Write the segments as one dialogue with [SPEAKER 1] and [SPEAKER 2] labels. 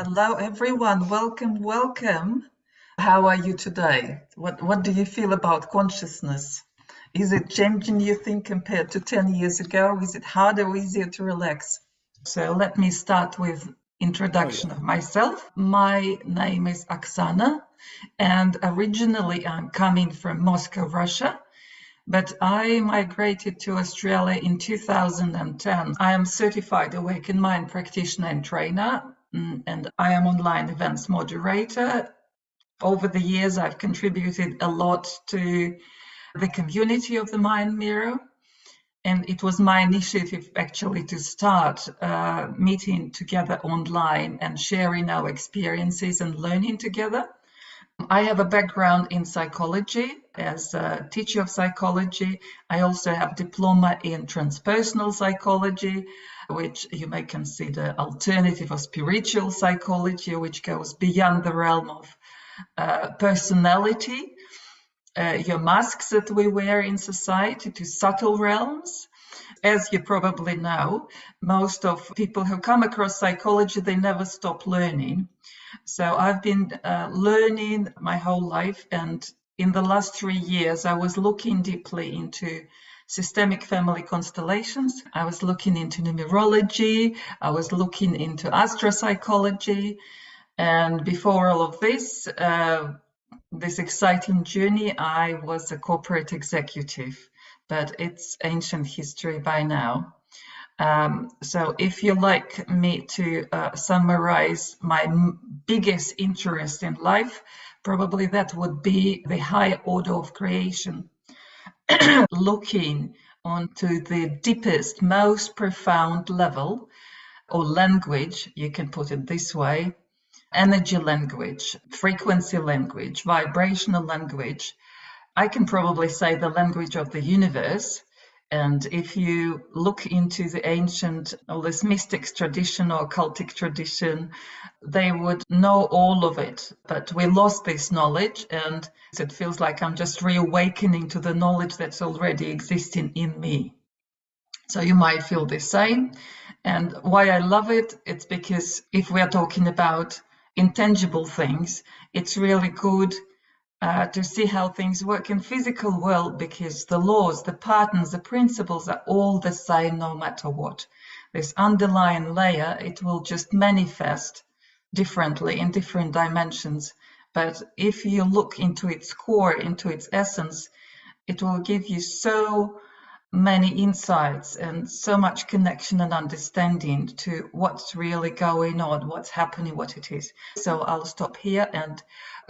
[SPEAKER 1] Hello, everyone. Welcome, welcome. How are you today? What do you feel about consciousness? Is it changing, you think, compared to 10 years ago? Is it harder or easier to relax? So let me start with introduction of myself. My name is Oxana, and originally I'm coming from Moscow, Russia. But I migrated to Australia in 2010. I am certified Awakened Mind practitioner and trainer, and I am online events moderator. Over the years, I've contributed a lot to the community of the Mind Mirror. And it was my initiative actually to start meeting together online and sharing our experiences and learning together. I have a background in psychology as a teacher of psychology. I also have diploma in transpersonal psychology, which you may consider alternative or spiritual psychology, which goes beyond the realm of personality, your masks that we wear in society, to subtle realms. As you probably know, most of people who come across psychology, they never stop learning. So I've been learning my whole life, and in the last 3 years, I was looking deeply into systemic family constellations. I was looking into numerology. I was looking into Astro-Psychology. And before all of this exciting journey, I was a corporate executive, but it's ancient history by now. So if you like me to summarize my biggest interest in life, probably that would be the high order of creation, looking onto the deepest, most profound level or language, you can put it this way, energy language, frequency language, vibrational language. I can probably say the language of the universe. And if you look into the ancient, or this mystics tradition or cultic tradition, they would know all of it. But we lost this knowledge, and it feels like I'm just reawakening to the knowledge that's already existing in me. So you might feel the same. And why I love it, it's because if we're talking about intangible things, it's really good to see how things work in physical world, because the laws, the patterns, the principles are all the same no matter what. This underlying layer, it will just manifest differently in different dimensions. But if you look into its core, into its essence, it will give you so many insights and so much connection and understanding to what's really going on, what's happening, what it is. So I'll stop here and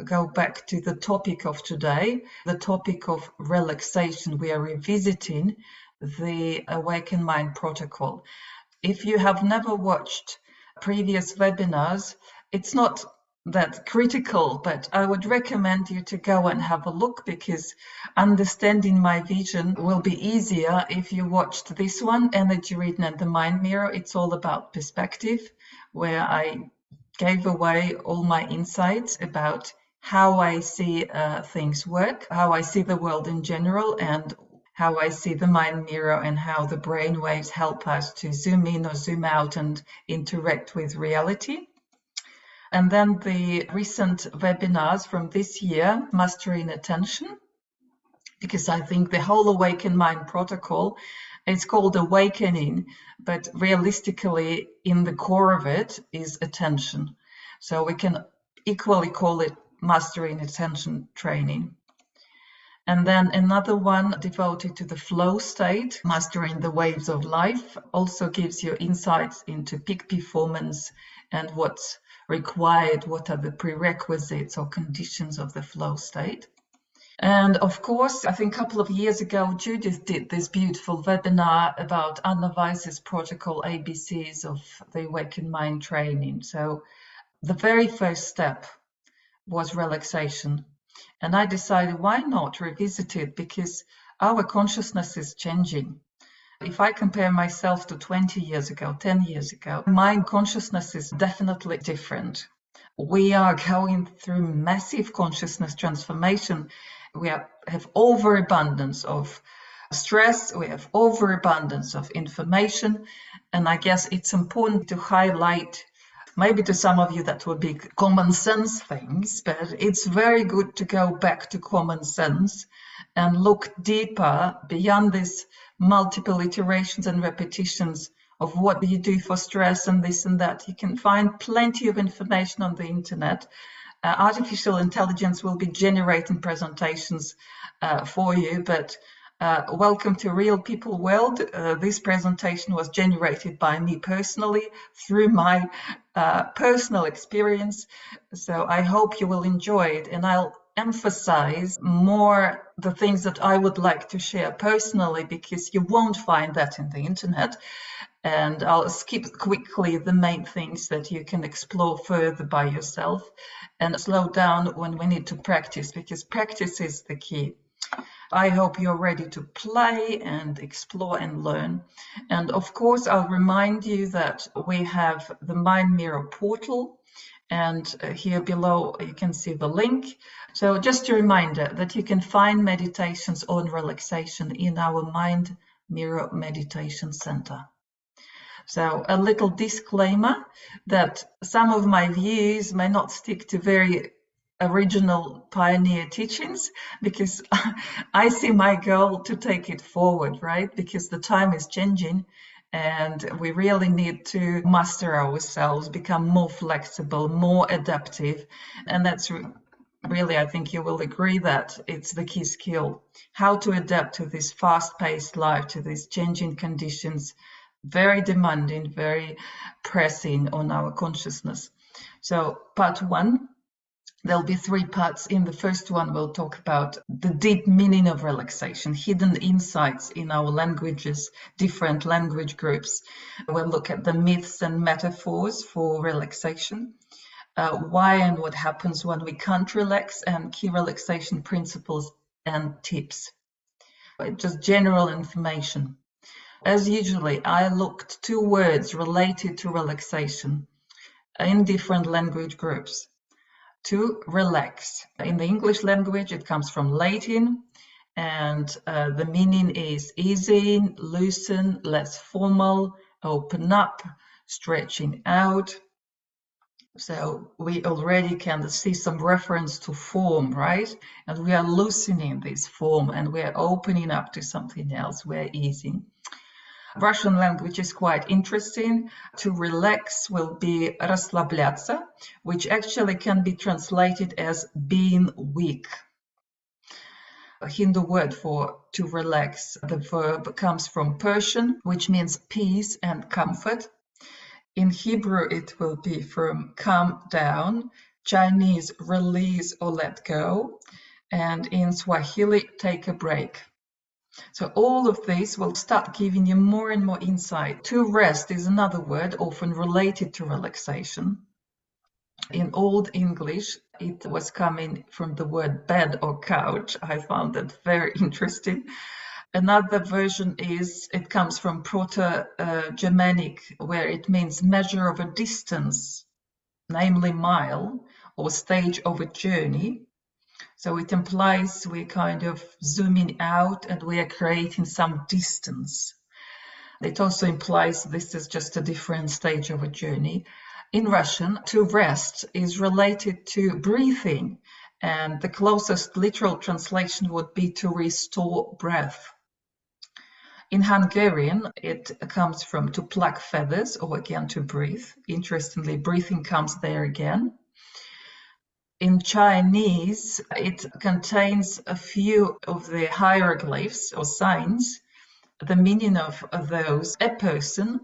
[SPEAKER 1] go back to the topic of today, the topic of relaxation. We are revisiting the Awakened Mind protocol. If you have never watched previous webinars, it's not that critical, but I would recommend you to go and have a look, because understanding my vision will be easier if you watched this one, Energy Reading and the Mind Mirror. It's all about perspective, where I gave away all my insights about how I see things work, how I see the world in general, and how I see the mind mirror, and how the brainwaves help us to zoom in or zoom out and interact with reality. And then the recent webinars from this year, Mastering Attention, because I think the whole Awakened Mind protocol, it's called awakening, but realistically in the core of it is attention. So we can equally call it Mastering Attention training. And then another one devoted to the flow state, Mastering the Waves of Life, also gives you insights into peak performance and what's required, what are the prerequisites or conditions of the flow state. And of course, I think a couple of years ago, Judith did this beautiful webinar about Anna Weiss's protocol, ABCs of the Awakened Mind training. So the very first step was relaxation. And I decided, why not revisit it? Because our consciousness is changing. If I compare myself to 20 years ago, 10 years ago, my consciousness is definitely different. We are going through massive consciousness transformation. We have overabundance of stress, we have overabundance of information, and I guess it's important to highlight Maybe to some of you that would be common sense things, but it's very good to go back to common sense and look deeper beyond these multiple iterations and repetitions of what you do for stress and this and that. You can find plenty of information on the internet. Artificial intelligence will be generating presentations for you, but welcome to Real People World. This presentation was generated by me personally through my personal experience. So I hope you will enjoy it, and I'll emphasize more the things that I would like to share personally, because you won't find that in the internet. And I'll skip quickly the main things that you can explore further by yourself, and slow down when we need to practice, because practice is the key. I hope you're ready to play and explore and learn. And of course, I'll remind you that we have the Mind Mirror portal, and here below you can see the link. So just a reminder that you can find meditations on relaxation in our Mind Mirror Meditation Center. So a little disclaimer that some of my views may not stick to very original pioneer teachings, because I see my goal to take it forward, right? Because the time is changing and we really need to master ourselves, become more flexible, more adaptive. And that's really, I think you will agree that it's the key skill, how to adapt to this fast-paced life, to these changing conditions, very demanding, very pressing on our consciousness. So part one, there'll be 3 parts. In the first one, we'll talk about the deep meaning of relaxation, hidden insights in our languages, different language groups. We'll look at the myths and metaphors for relaxation, why and what happens when we can't relax, and key relaxation principles and tips. Just general information. As usually, I looked 2 words related to relaxation in different language groups. To relax. In the English language, it comes from Latin, and the meaning is easing, loosen, less formal, open up, stretching out. So we already can see some reference to form, right? And we are loosening this form and we are opening up to something else. We're easing. Russian language is quite interesting. To relax will be расслабляться, which actually can be translated as being weak. A Hindu word for to relax, the verb comes from Persian, which means peace and comfort. In Hebrew, it will be from calm down, Chinese release or let go, and in Swahili, take a break. So all of this will start giving you more and more insight. To rest is another word often related to relaxation. In Old English, it was coming from the word bed or couch. I found that very interesting. Another version is, it comes from Proto-Germanic, where it means measure of a distance, namely mile, or stage of a journey. So it implies we're kind of zooming out and we are creating some distance. It also implies this is just a different stage of a journey. In Russian, to rest is related to breathing, and the closest literal translation would be to restore breath. In Hungarian, it comes from to pluck feathers, or again to breathe. Interestingly, breathing comes there again. In Chinese, it contains a few of the hieroglyphs or signs. The meaning of those: a person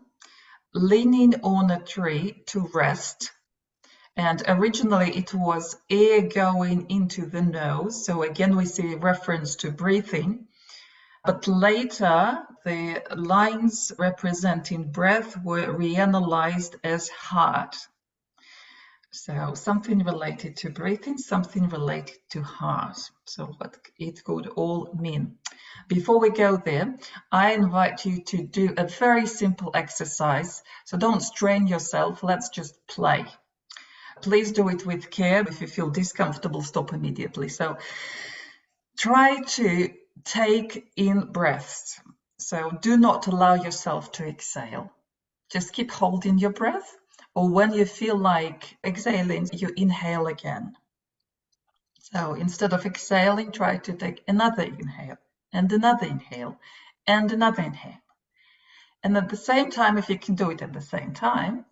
[SPEAKER 1] leaning on a tree to rest. And originally it was air going into the nose. So again, we see reference to breathing. But later, the lines representing breath were reanalyzed as heart. So something related to breathing, something related to heart. So what it could all mean. Before we go there, I invite you to do a very simple exercise. So don't strain yourself. Let's just play. Please do it with care. If you feel discomfortable, stop immediately. So try to take in breaths. So do not allow yourself to exhale. Just keep holding your breath Or when you feel like exhaling, you inhale again. So instead of exhaling, try to take another inhale and another inhale and another inhale. And at the same time, if you can do it at the same time,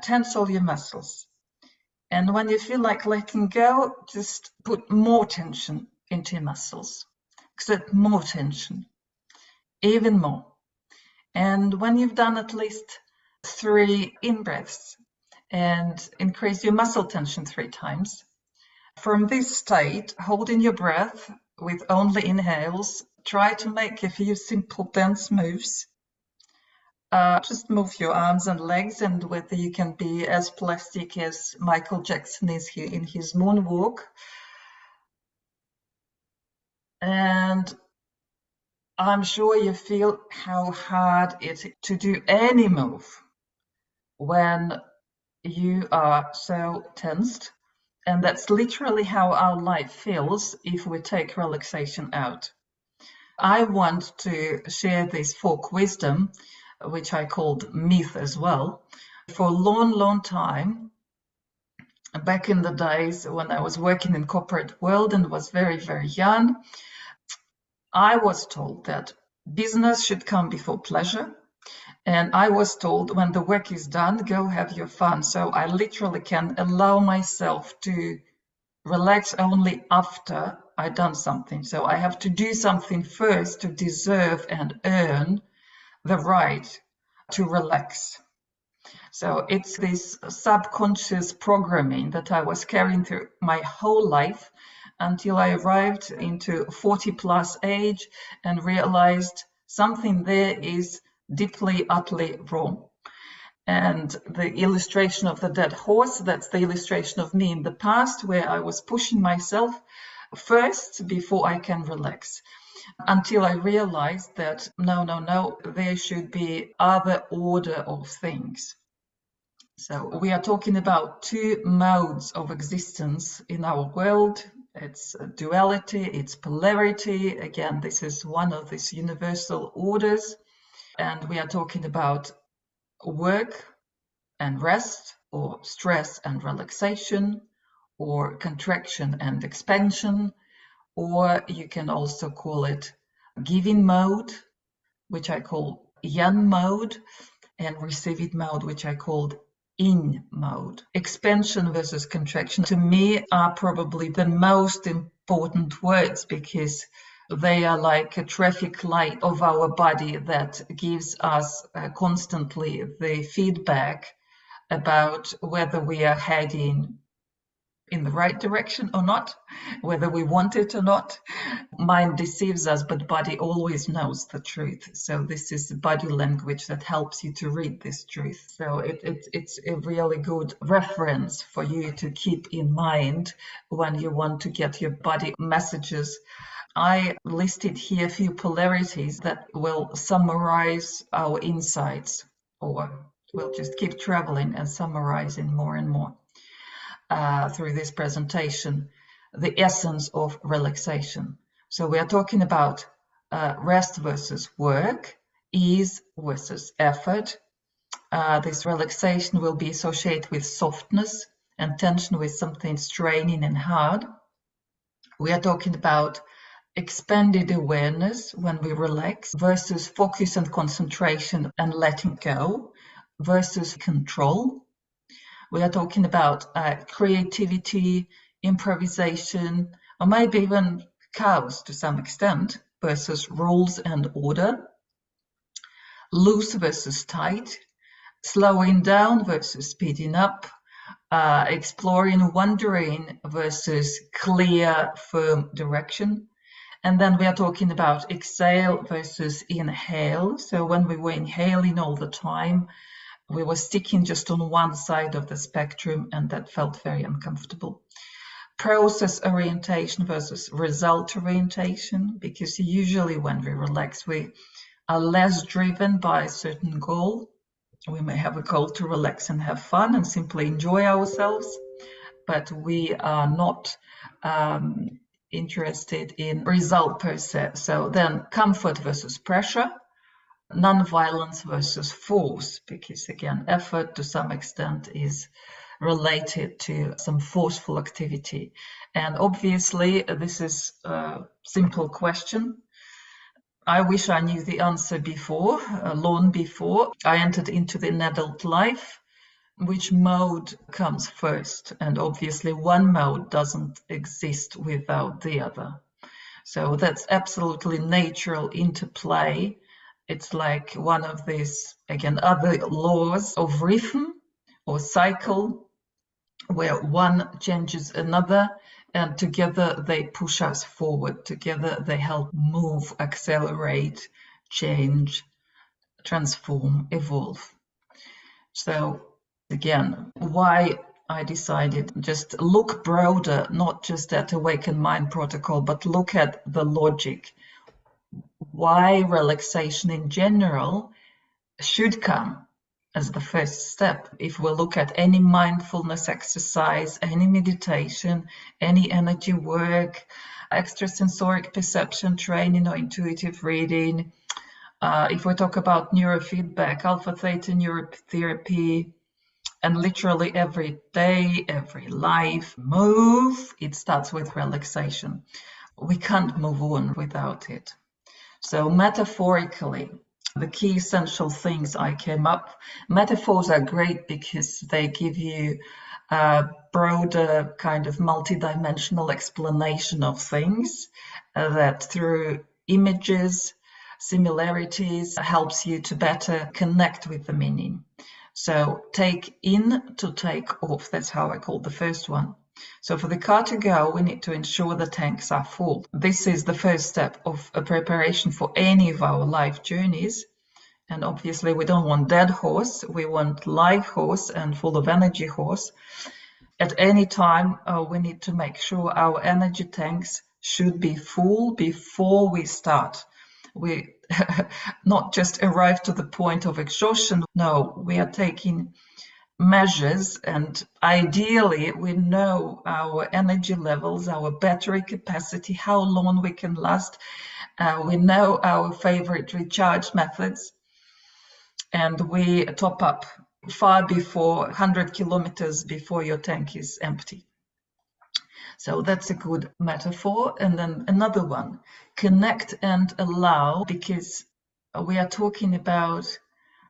[SPEAKER 1] tense all your muscles. And when you feel like letting go, just put more tension into your muscles. Exert more tension, even more. And when you've done at least 3 in-breaths and increase your muscle tension 3 times, from this state, holding your breath with only inhales, try to make a few simple dance moves. Just move your arms and legs, and whether you can be as plastic as Michael Jackson is here in his moonwalk. And I'm sure you feel how hard it is to do any move when you are so tensed. And that's literally how our life feels if we take relaxation out. I want to share this folk wisdom, which I called myth as well. For a long, long time, back in the days when I was working in corporate world and was very, very young, I was told that business should come before pleasure. And I was told when the work is done, go have your fun. So I literally can allow myself to relax only after I've done something. So I have to do something first to deserve and earn the right to relax. So it's this subconscious programming that I was carrying through my whole life until I arrived into 40 plus age and realized something there is deeply, utterly wrong. And the illustration of the dead horse, that's the illustration of me in the past, where I was pushing myself first before I can relax, until I realized that no, there should be other order of things. So we are talking about 2 modes of existence in our world. It's duality, it's polarity. Again, this is one of these universal orders. And we are talking about work and rest, or stress and relaxation, or contraction and expansion, or you can also call it giving mode, which I call yang mode, and receiving mode, which I called yin mode. Expansion versus contraction, to me, are probably the most important words because they are like a traffic light of our body that gives us constantly the feedback about whether we are heading in the right direction or not, whether we want it or not. Mind deceives us, but body always knows the truth. So this is the body language that helps you to read this truth. So it's a really good reference for you to keep in mind when you want to get your body messages. I listed here a few polarities that will summarize our insights, or we'll just keep traveling and summarizing more and more through this presentation, the essence of relaxation. So we are talking about rest versus work, ease versus effort. This relaxation will be associated with softness and tension with something straining and hard. We are talking about expanded awareness when we relax versus focus and concentration and letting go versus control. We are talking about creativity, improvisation, or maybe even chaos to some extent versus rules and order. Loose versus tight, slowing down versus speeding up, exploring, wondering versus clear, firm direction. And then we are talking about exhale versus inhale. So when we were inhaling all the time, we were sticking just on one side of the spectrum, and that felt very uncomfortable. Process orientation versus result orientation, because usually when we relax, we are less driven by a certain goal. We may have a goal to relax and have fun and simply enjoy ourselves, but we are not interested in result per se. So then comfort versus pressure, non-violence versus force, because again, effort to some extent is related to some forceful activity. And obviously, this is a simple question. I wish I knew the answer before, long before I entered into the adult life. Which mode comes first? And obviously, one mode doesn't exist without the other. So that's absolutely natural interplay. It's like one of these, again, other laws of rhythm or cycle, where one changes another, and together they push us forward. Together they help move, accelerate, change, transform, evolve. So again, why I decided just look broader, not just at Awakened Mind Protocol, but look at the logic. Why relaxation in general should come as the first step. If we look at any mindfulness exercise, any meditation, any energy work, extrasensoric perception training or intuitive reading, if we talk about neurofeedback, alpha theta neurotherapy, and literally every day, every life move, it starts with relaxation. We can't move on without it. So metaphorically, the key essential things I came up, metaphors are great because they give you a broader kind of multidimensional explanation of things that through images, similarities helps you to better connect with the meaning. So take in to take off. That's how I call the first one. So for the car to go, we need to ensure the tanks are full. This is the first step of a preparation for any of our life journeys. And obviously we don't want dead horse. We want live horse and full of energy horse. At any time, we need to make sure our energy tanks should be full before we start. We not just arrive to the point of exhaustion. No, we are taking measures, and ideally we know our energy levels, our battery capacity, how long we can last. We know our favorite recharge methods, and we top up far before 100 kilometers before your tank is empty. So that's a good metaphor. And then another one, connect and allow, because we are talking about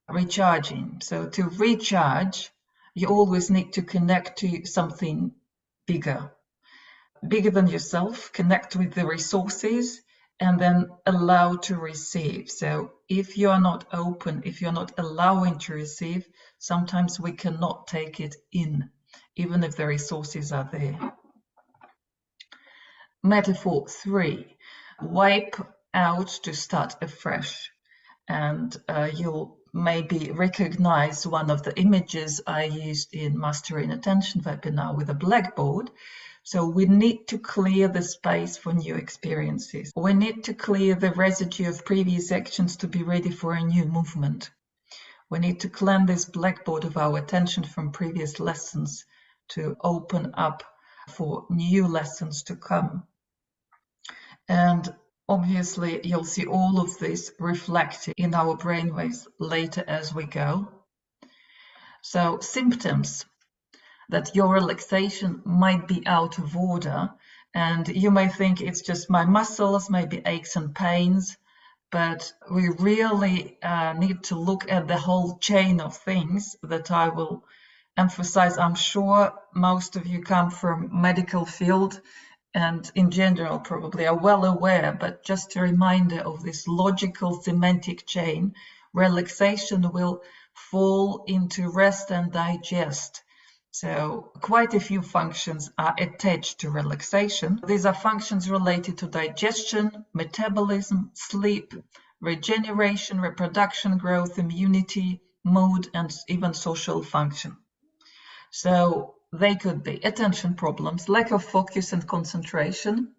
[SPEAKER 1] recharging. So to recharge, you always need to connect to something bigger than yourself, connect with the resources, and then allow to receive. So if you're not open, if you're not allowing to receive, sometimes we cannot take it in, even if the resources are there. Metaphor 3, wipe out to start afresh. And you'll maybe recognize one of the images I used in Mastering Attention webinar with a blackboard. So we need to clear the space for new experiences. We need to clear the residue of previous actions to be ready for a new movement. We need to cleanse this blackboard of our attention from previous lessons to open up for new lessons to come. And obviously, you'll see all of this reflected in our brainwaves later as we go. So symptoms that your relaxation might be out of order, and you may think it's just my muscles, maybe aches and pains, but we really need to look at the whole chain of things that I will emphasize. I'm sure most of you come from medical field and in general probably are well aware, but just a reminder of this logical semantic chain. Relaxation will fall into rest and digest. So quite a few functions are attached to relaxation. These are functions related to digestion, metabolism, sleep, regeneration, reproduction, growth, immunity, mood, and even social function. So they could be attention problems, lack of focus and concentration,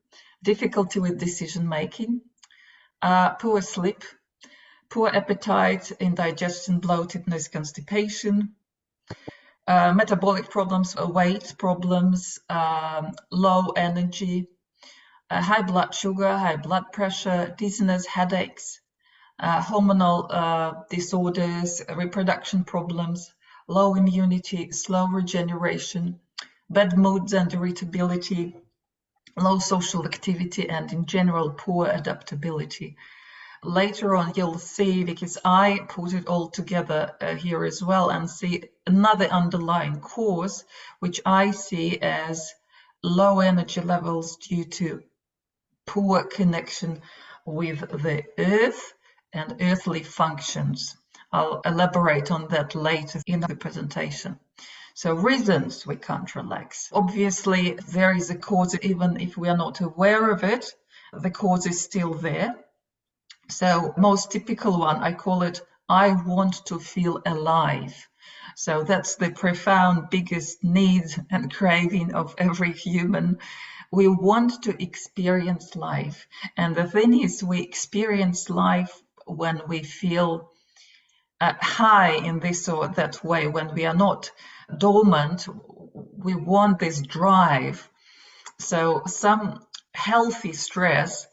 [SPEAKER 1] difficulty with decision making, poor sleep, poor appetite, indigestion, bloatedness, constipation, metabolic problems, weight problems, low energy, high blood sugar, high blood pressure, dizziness, headaches, hormonal disorders, reproduction problems, low immunity, slow regeneration, bad moods and irritability, low social activity, and in general poor adaptability. Later on, you'll see, because I put it all together here as well, and see another underlying cause, which I see as low energy levels due to poor connection with the earth and earthly functions. I'll elaborate on that later in the presentation. So reasons we can't relax. Obviously, there is a cause, even if we are not aware of it, the cause is still there. So most typical one, I call it, I want to feel alive. So that's the profound biggest need and craving of every human. We want to experience life. And the thing is, we experience life when we feel high in this or that way, when we are not dormant. We want this drive. So some healthy stress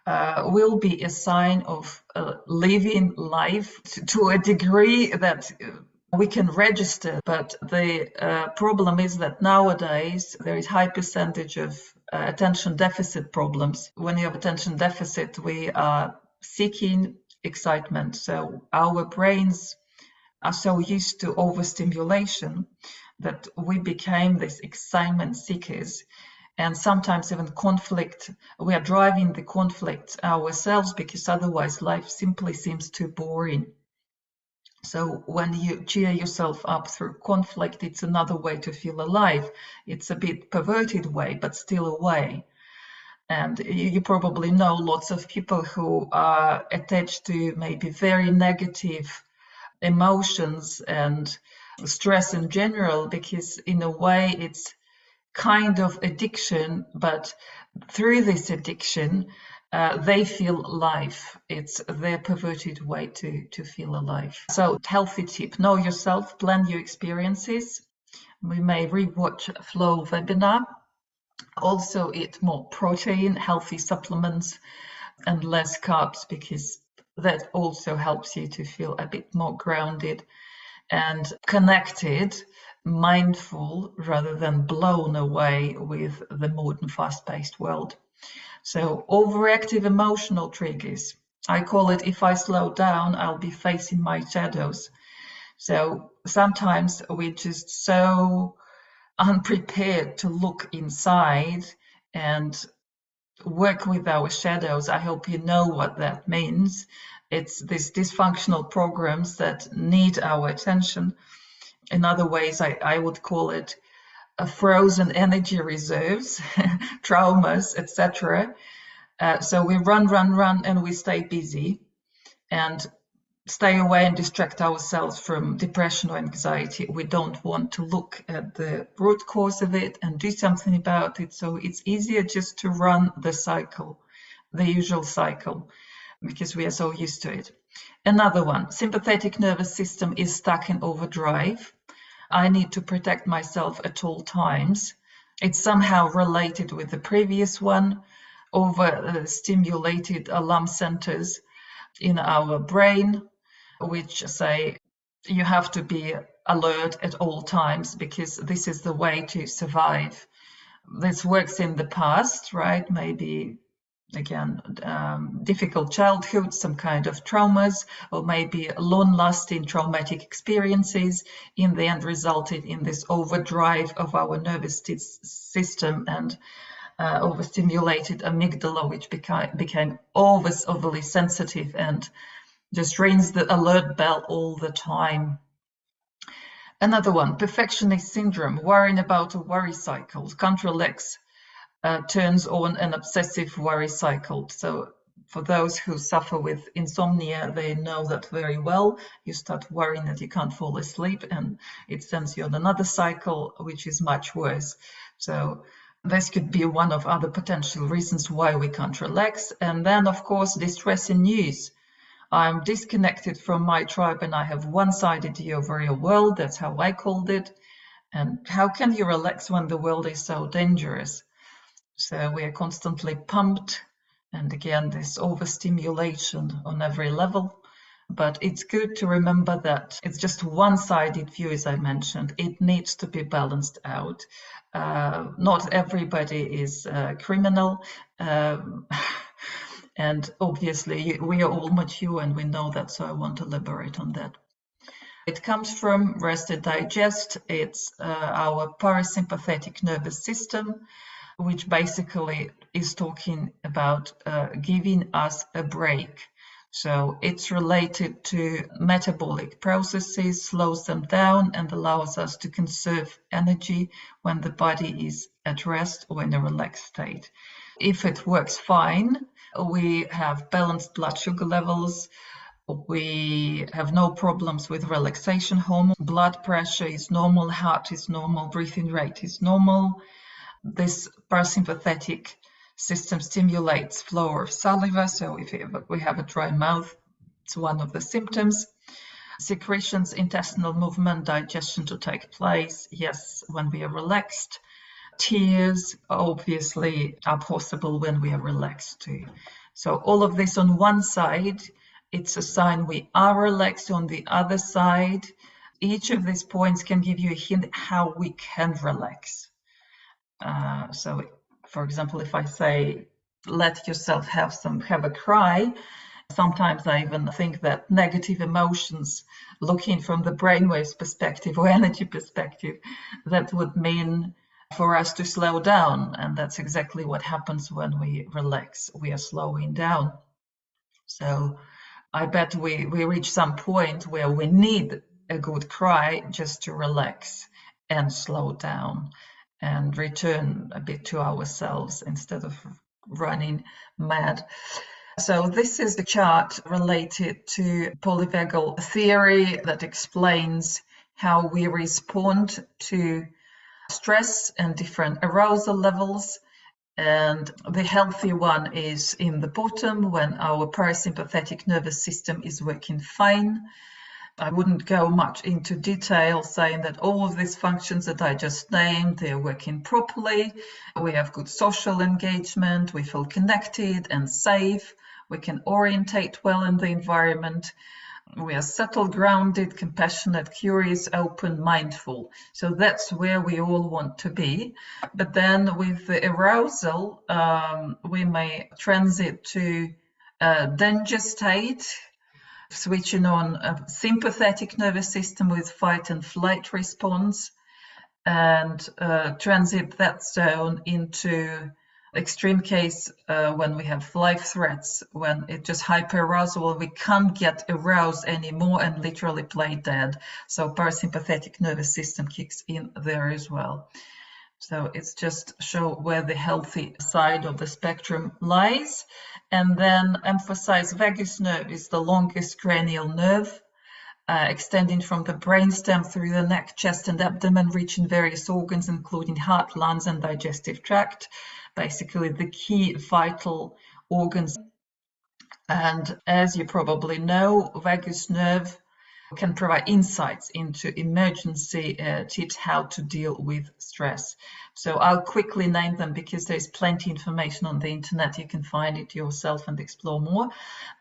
[SPEAKER 1] will be a sign of living life to a degree that we can register. But the problem is that nowadays there is high percentage of attention deficit problems. When you have attention deficit, we are seeking excitement. So our brains are so used to overstimulation that we became these excitement seekers. And sometimes even conflict, we are driving the conflict ourselves, because otherwise life simply seems too boring. So when you cheer yourself up through conflict, it's another way to feel alive. It's a bit perverted way, but still a way. And you probably know lots of people who are attached to maybe very negative emotions and stress in general, because in a way it's kind of addiction, but through this addiction, they feel life. It's their perverted way to feel alive. So, healthy tip: know yourself, plan your experiences. We may rewatch Flow webinar. Also, eat more protein, healthy supplements, and less carbs, because that also helps you to feel a bit more grounded and connected, mindful, rather than blown away with the modern fast-paced world. So overactive emotional triggers. I call it, if I slow down, I'll be facing my shadows. So sometimes we're just so unprepared to look inside and work with our shadows. I hope you know what that means. It's these dysfunctional programs that need our attention. In other ways, I would call it a frozen energy reserves, traumas, etc. So we run, and we stay busy and stay away and distract ourselves from depression or anxiety. We don't want to look at the root cause of it and do something about it. So it's easier just to run the cycle, the usual cycle, because we are so used to it. Another one, sympathetic nervous system is stuck in overdrive. I need to protect myself at all times. It's somehow related with the previous one, overstimulated alarm centers in our brain, which say you have to be alert at all times because this is the way to survive. This works in the past, right? Maybe, again, difficult childhood, some kind of traumas, or maybe long-lasting traumatic experiences in the end resulted in this overdrive of our nervous system and overstimulated amygdala, which became always overly sensitive and just rings the alert bell all the time. Another one, perfectionist syndrome, worrying about a worry cycle. Can't relax, turns on an obsessive worry cycle. So for those who suffer with insomnia, they know that very well. You start worrying that you can't fall asleep, and it sends you on another cycle, which is much worse. So this could be one of other potential reasons why we can't relax. And then, of course, distressing news. I'm disconnected from my tribe and I have one-sided view of real world. That's how I called it. And how can you relax when the world is so dangerous? So we are constantly pumped And again, this overstimulation on every level. But it's good to remember that it's just one-sided view, as I mentioned. It needs to be balanced out. Not everybody is criminal. And obviously, we are all mature and we know that, so I want to elaborate on that. It comes from rest and digest. It's our parasympathetic nervous system, which basically is talking about giving us a break. So it's related to metabolic processes, slows them down, and allows us to conserve energy when the body is at rest or in a relaxed state. If it works fine, we have balanced blood sugar levels. We have no problems with relaxation hormone. Blood pressure is normal, heart is normal, breathing rate is normal. This parasympathetic system stimulates flow of saliva. So if we have a dry mouth, it's one of the symptoms. Secretions, intestinal movement, digestion to take place. Yes, when we are relaxed. Tears obviously are possible when we are relaxed too. So all of this on one side, it's a sign we are relaxed. On the other side, each of these points can give you a hint how we can relax. So, for example, if I say, let yourself have a cry, sometimes I even think that negative emotions, looking from the brainwaves perspective or energy perspective, that would mean for us to slow down. And that's exactly what happens when we relax. We are slowing down. So I bet we reach some point where we need a good cry just to relax and slow down and return a bit to ourselves instead of running mad. So this is the chart related to polyvagal theory that explains how we respond to stress and different arousal levels. And the healthy one is in the bottom when our parasympathetic nervous system is working fine. I wouldn't go much into detail saying that all of these functions that I just named, they're working properly. We have good social engagement, we feel connected and safe, we can orientate well in the environment. We are settled, grounded, compassionate, curious, open, mindful. So that's where we all want to be. But then with the arousal, we may transit to a danger state, switching on a sympathetic nervous system with fight and flight response, and transit that zone into extreme case when we have life threats, when it's just hyperarousal, we can't get aroused anymore and literally play dead. So parasympathetic nervous system kicks in there as well. So it's just show where the healthy side of the spectrum lies. And then emphasize vagus nerve is the longest cranial nerve, extending from the brainstem through the neck, chest, and abdomen, reaching various organs, including heart, lungs, and digestive tract. Basically, the key vital organs. And as you probably know, vagus nerve can provide insights into emergency tips how to deal with stress. So I'll quickly name them because there's plenty of information on the internet. You can find it yourself and explore more.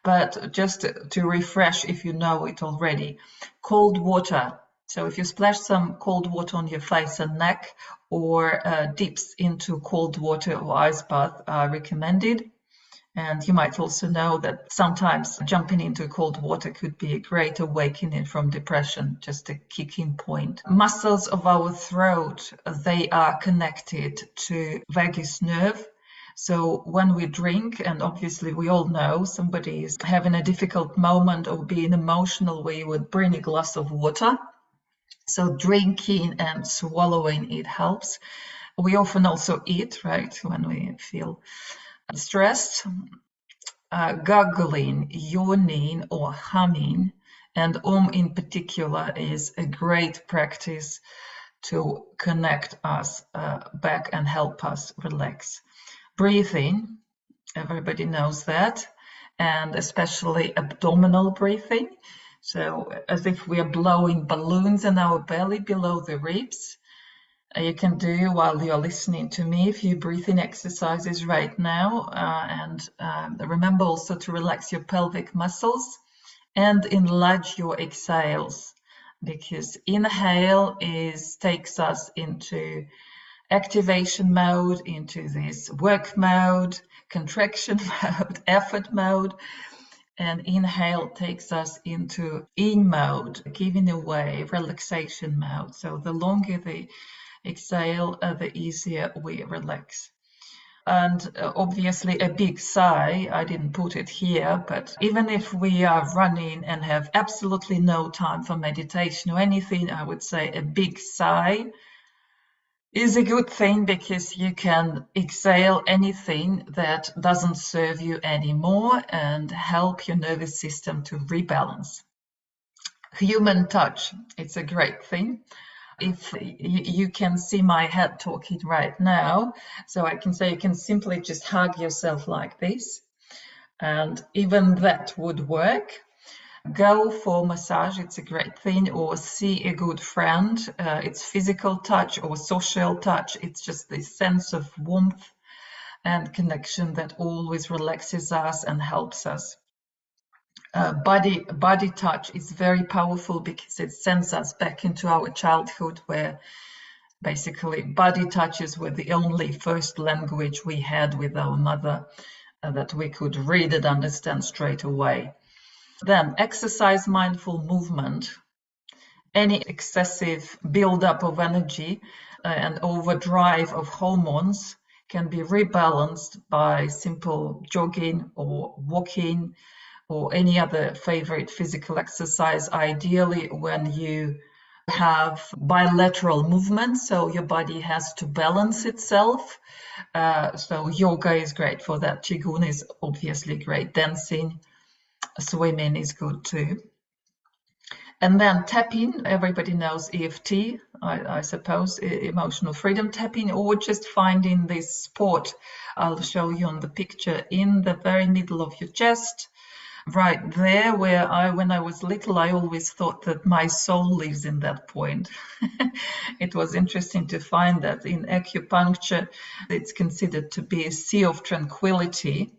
[SPEAKER 1] But just to refresh, if you know it already, cold water. So if you splash some cold water on your face and neck, or dips into cold water or ice bath are recommended. And you might also know that sometimes jumping into cold water could be a great awakening from depression, just a kicking point. Muscles of our throat, they are connected to vagus nerve. So when we drink, and obviously we all know somebody is having a difficult moment or being emotional, we would bring a glass of water. So drinking and swallowing, it helps. We often also eat, right, when we feel stressed. Gargling, yawning, or humming, and in particular is a great practice to connect us back and help us relax. Breathing, everybody knows that, and especially abdominal breathing. So as if we are blowing balloons in our belly below the ribs. you can do while you're listening to me a few breathing exercises right now. And remember also to relax your pelvic muscles and enlarge your exhales, because inhale takes us into activation mode, into this work mode, contraction mode, effort mode, and inhale takes us into in mode, giving away, relaxation mode. So the longer the exhale, the easier we relax. And obviously a big sigh, I didn't put it here, but even if we are running and have absolutely no time for meditation or anything, I would say a big sigh is a good thing, because you can exhale anything that doesn't serve you anymore and help your nervous system to rebalance. Human touch, it's a great thing. If you can see my head talking right now, so I can say you can simply just hug yourself like this, and even that would work. Go for massage, it's a great thing, or see a good friend. It's physical touch or social touch. It's just this sense of warmth and connection that always relaxes us and helps us. Body touch is very powerful, because it sends us back into our childhood, where basically body touches were the only first language we had with our mother, that we could read and understand straight away. Then exercise, mindful movement. Any excessive buildup of energy and overdrive of hormones can be rebalanced by simple jogging or walking or any other favorite physical exercise, ideally when you have bilateral movement, so your body has to balance itself. So yoga is great for that. Qigong is obviously great. Dancing, swimming is good too. And then tapping, everybody knows EFT, I suppose, emotional freedom tapping, or just finding this spot. I'll show you on the picture in the very middle of your chest, right there, where when I was little, I always thought that my soul lives in that point. It was interesting to find that in acupuncture, it's considered to be a sea of tranquility.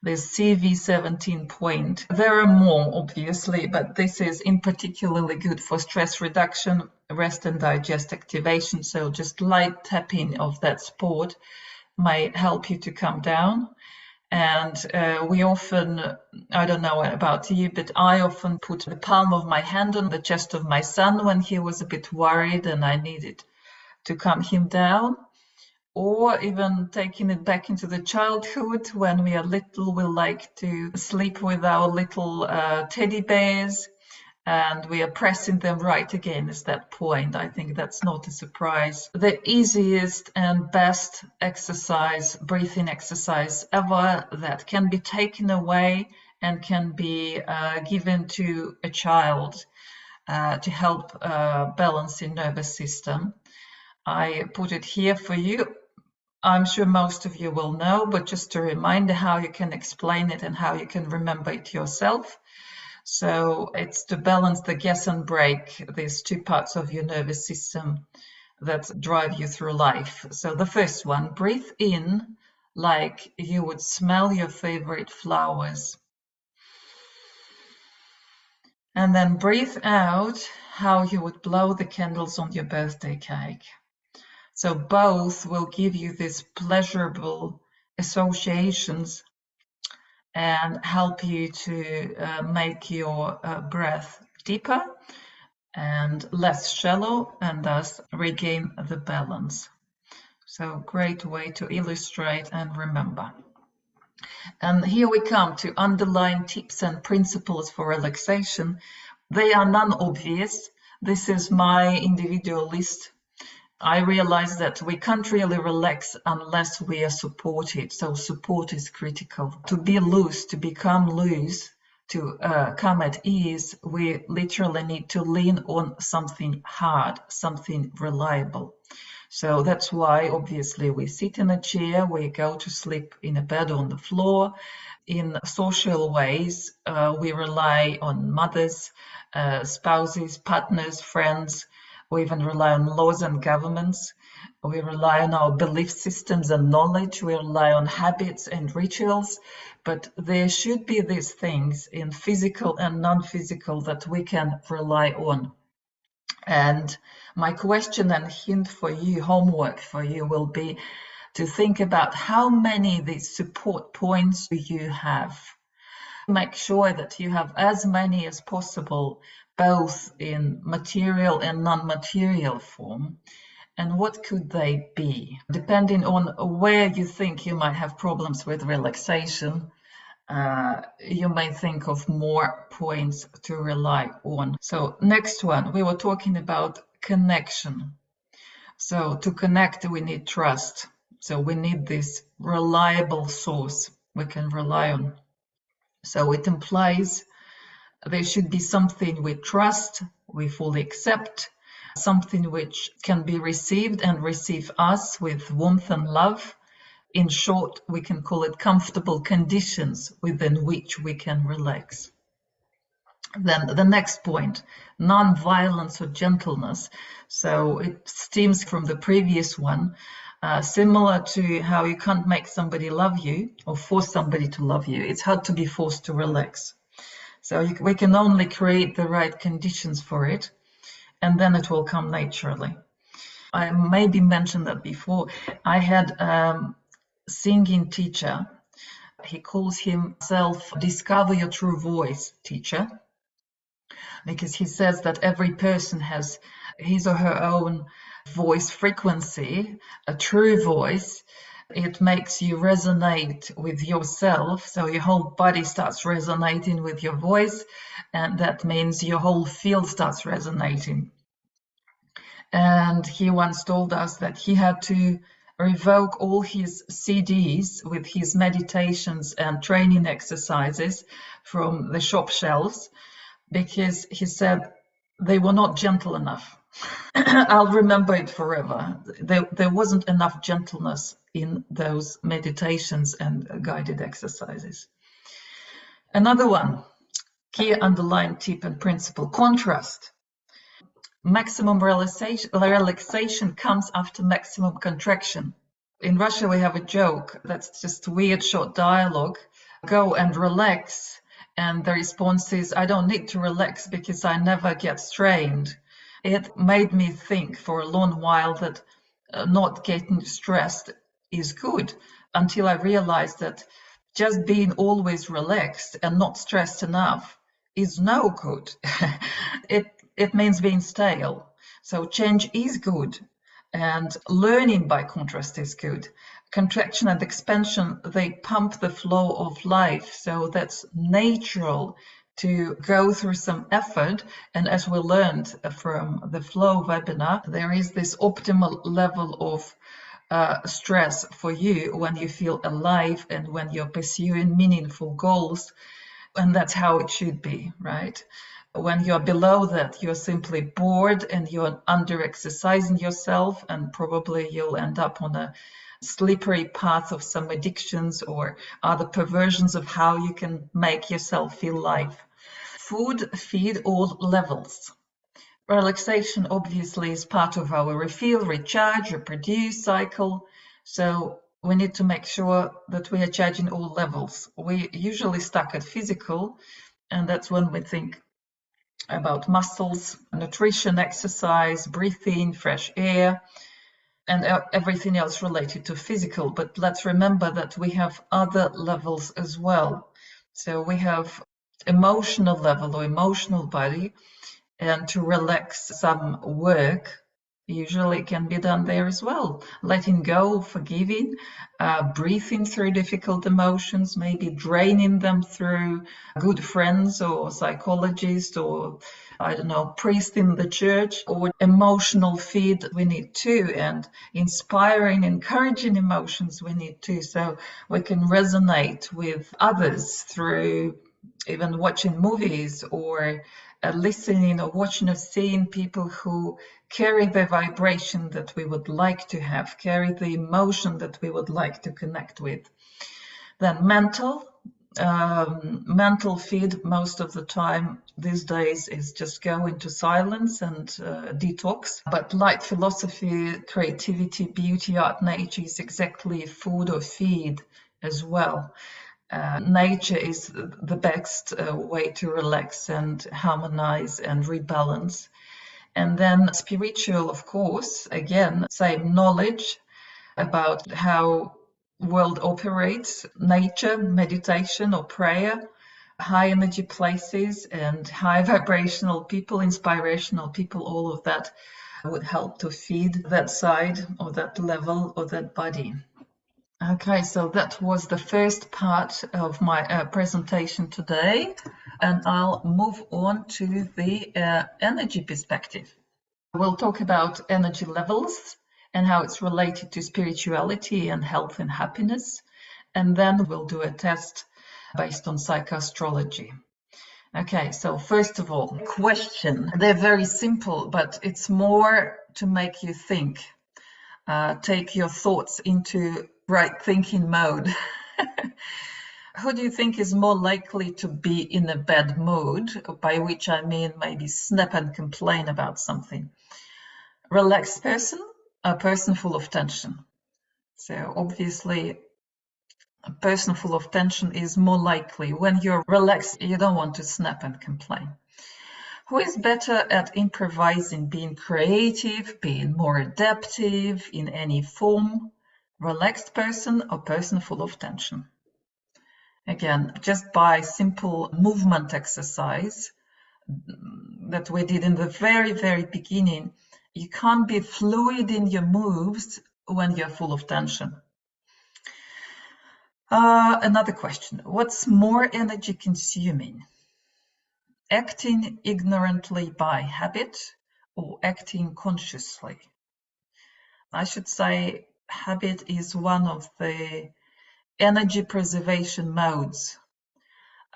[SPEAKER 1] There's CV17 point. There are more, obviously, but this is in particularly good for stress reduction, rest and digest activation. So just light tapping of that spot might help you to calm down. And we often, I don't know about you, but I often put the palm of my hand on the chest of my son when he was a bit worried and I needed to calm him down. Or even taking it back into the childhood, when we are little, we like to sleep with our little teddy bears, and we are pressing them right against that point. I think that's not a surprise. The easiest and best exercise, breathing exercise ever, that can be taken away and can be given to a child to help balance the nervous system. I put it here for you. I'm sure most of you will know, but just a reminder how you can explain it and how you can remember it yourself. So it's to balance the gas and brake, these two parts of your nervous system that drive you through life. So the first one, breathe in like you would smell your favorite flowers. And then breathe out how you would blow the candles on your birthday cake. So both will give you these pleasurable associations and help you to make your breath deeper and less shallow, and thus regain the balance. So great way to illustrate and remember. And here we come to underlying tips and principles for relaxation. They are non-obvious. This is my individual list. I realize that we can't really relax unless we are supported. So support is critical. To be loose, to become loose, to come at ease, we literally need to lean on something hard, something reliable. So that's why, obviously, we sit in a chair, we go to sleep in a bed on the floor. In social ways, we rely on mothers, spouses, partners, friends, We even rely on laws and governments. We rely on our belief systems and knowledge. We rely on habits and rituals. But there should be these things in physical and non-physical that we can rely on. And my question and hint for you, homework for you, will be to think about how many of these support points do you have. Make sure that you have as many as possible, both in material and non-material form. And what could they be? Depending on where you think you might have problems with relaxation, you may think of more points to rely on. So next one, we were talking about connection. So to connect, we need trust. So we need this reliable source we can rely on. So it implies there should be something we trust, we fully accept, something which can be received and receive us with warmth and love. In short, we can call it comfortable conditions within which we can relax. Then the next point, non-violence or gentleness. So it stems from the previous one, similar to how you can't make somebody love you or force somebody to love you. It's hard to be forced to relax. So we can only create the right conditions for it, and then it will come naturally. I maybe mentioned that before. I had a singing teacher. He calls himself Discover Your True Voice teacher, because he says that every person has his or her own voice frequency, a true voice. It makes you resonate with yourself, so your whole body starts resonating with your voice, and that means your whole field starts resonating. And he once told us that he had to revoke all his CDs with his meditations and training exercises from the shop shelves, because he said they were not gentle enough. I'll remember it forever. There wasn't enough gentleness in those meditations and guided exercises. Another one, key underlying tip and principle, contrast. Maximum relaxation comes after maximum contraction. In Russia, we have a joke that's just weird short dialogue. Go and relax. And the response is, I don't need to relax because I never get strained. It made me think for a long while that not getting stressed is good, until I realized that just being always relaxed and not stressed enough is no good. It means being stale. So change is good, and learning by contrast is good. Contraction and expansion, they pump the flow of life, so that's natural to go through some effort. And as we learned from the flow webinar, there is this optimal level of stress for you when you feel alive and when you're pursuing meaningful goals, and that's how it should be, right? When you're below that, you're simply bored and you're under exercising yourself, and probably you'll end up on a slippery path of some addictions or other perversions of how you can make yourself feel alive. Food feed all levels. Relaxation obviously is part of our refill, recharge, reproduce cycle. So we need to make sure that we are charging all levels. We usually stuck at physical, and that's when we think about muscles, nutrition, exercise, breathing, fresh air, and everything else related to physical. But let's remember that we have other levels as well. So we have emotional level or emotional body, and to relax some work usually can be done there as well. Letting go, forgiving, breathing through difficult emotions, maybe draining them through good friends or psychologist or, I don't know, priest in the church, or emotional feed we need too, and inspiring, encouraging emotions we need too, so we can resonate with others through even watching movies or listening or watching or seeing people who carry the vibration that we would like to have, carry the emotion that we would like to connect with. Then mental, mental feed most of the time these days is just go into silence and detox. But light philosophy, creativity, beauty, art, nature is exactly food or feed as well. Nature is the best way to relax and harmonize and rebalance. And then spiritual, of course, again, same knowledge about how world operates, nature, meditation or prayer, high energy places and high vibrational people, inspirational people, all of that would help to feed that side or that level or that body. Okay, so that was the first part of my presentation today, and I'll move on to the energy perspective. We'll talk about energy levels and how it's related to spirituality and health and happiness. And then we'll do a test based on psychoastrology. Okay, so first of all, question. They're very simple, but it's more to make you think. Take your thoughts into right thinking mode. Who do you think is more likely to be in a bad mood? By which I mean maybe snap and complain about something. Relaxed person, a person full of tension. So obviously, a person full of tension is more likely. When you're relaxed, you don't want to snap and complain. Who is better at improvising, being creative, being more adaptive in any form? Relaxed person or person full of tension? Again, just by simple movement exercise that we did in the very, very beginning, you can't be fluid in your moves when you're full of tension. Another question. What's more energy consuming? Acting ignorantly by habit or acting consciously? I should say habit is one of the energy preservation modes.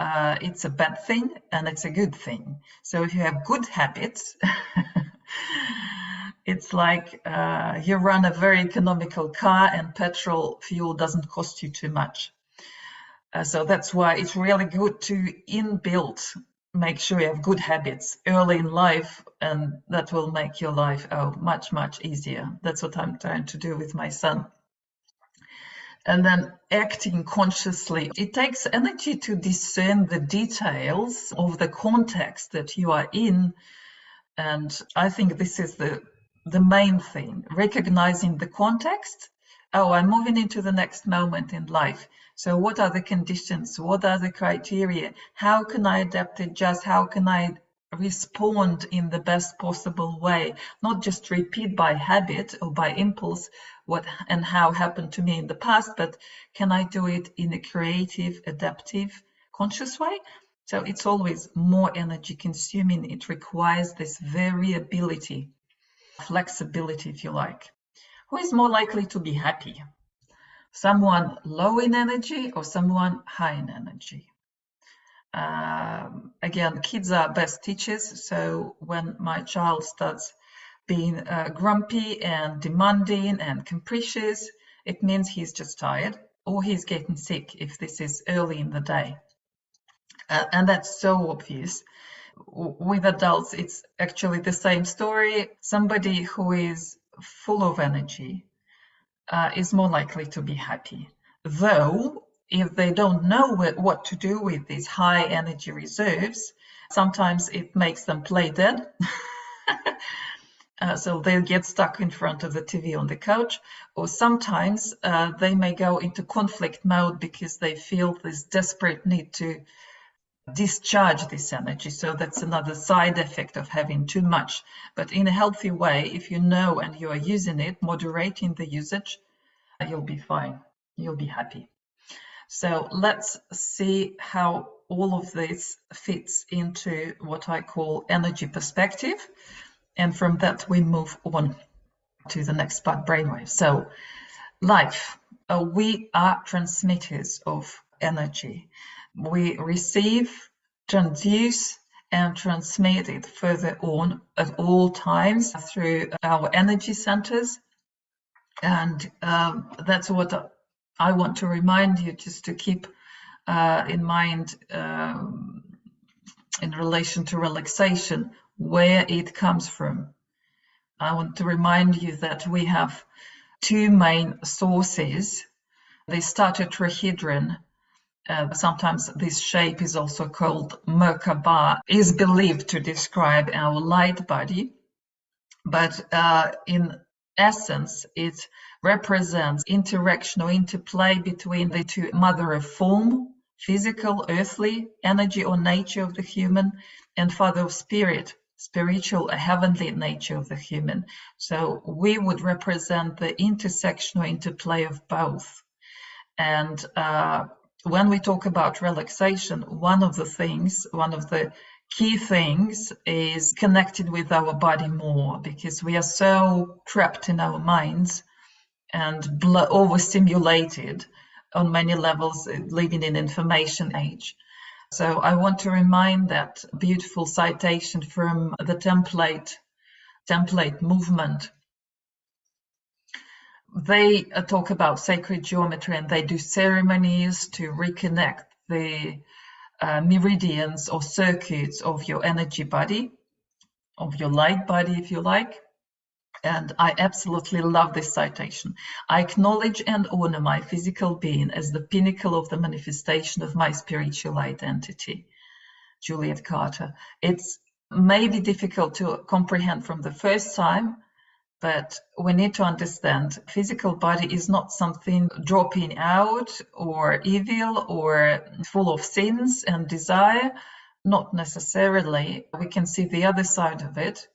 [SPEAKER 1] It's a bad thing and it's a good thing. So if you have good habits, it's like you run a very economical car and petrol fuel doesn't cost you too much. So that's why it's really good to inbuilt make sure you have good habits early in life, and that will make your life much, much easier. That's what I'm trying to do with my son. And then acting consciously. It takes energy to discern the details of the context that you are in. And I think this is the main thing, recognizing the context. Oh, I'm moving into the next moment in life. So what are the conditions? What are the criteria? How can I adapt it? Just how can I respond in the best possible way? Not just repeat by habit or by impulse what and how happened to me in the past, but can I do it in a creative, adaptive, conscious way? So it's always more energy consuming. It requires this variability, flexibility, if you like. Who is more likely to be happy? Someone low in energy or someone high in energy? Again, kids are best teachers. So when my child starts being grumpy and demanding and capricious, it means he's just tired or he's getting sick if this is early in the day. And that's so obvious. With adults, it's actually the same story. Somebody who is full of energy is more likely to be happy. Though, if they don't know what to do with these high energy reserves, sometimes it makes them play dead. So they'll get stuck in front of the TV on the couch, or sometimes they may go into conflict mode because they feel this desperate need to discharge this energy. So that's another side effect of having too much. But in a healthy way, if you know and you are using it, moderating the usage, you'll be fine. You'll be happy. So let's see how all of this fits into what I call energy perspective. And from that, we move on to the next part, brainwaves. So life, we are transmitters of energy. We receive, transduce, and transmit it further on at all times through our energy centers. And that's what I want to remind you, just to keep in mind in relation to relaxation, where it comes from. I want to remind you that we have two main sources. The stattetrahedron, sometimes this shape is also called Merkaba, is believed to describe our light body, but in essence it represents interaction or interplay between the two: mother of form, physical, earthly energy or nature of the human, and father of spirit, spiritual, heavenly nature of the human. So we would represent the intersection or interplay of both. And when we talk about relaxation, one of the key things is connected with our body more, because we are so trapped in our minds and overstimulated on many levels, living in information age. So I want to remind that beautiful citation from the template movement. They talk about sacred geometry, and they do ceremonies to reconnect the meridians or circuits of your energy body, of your light body, if you like. And I absolutely love this citation. I acknowledge and honor my physical being as the pinnacle of the manifestation of my spiritual identity. Juliet Carter. It's maybe difficult to comprehend from the first time, but we need to understand physical body is not something dropping out or evil or full of sins and desire. Not necessarily. We can see the other side of it,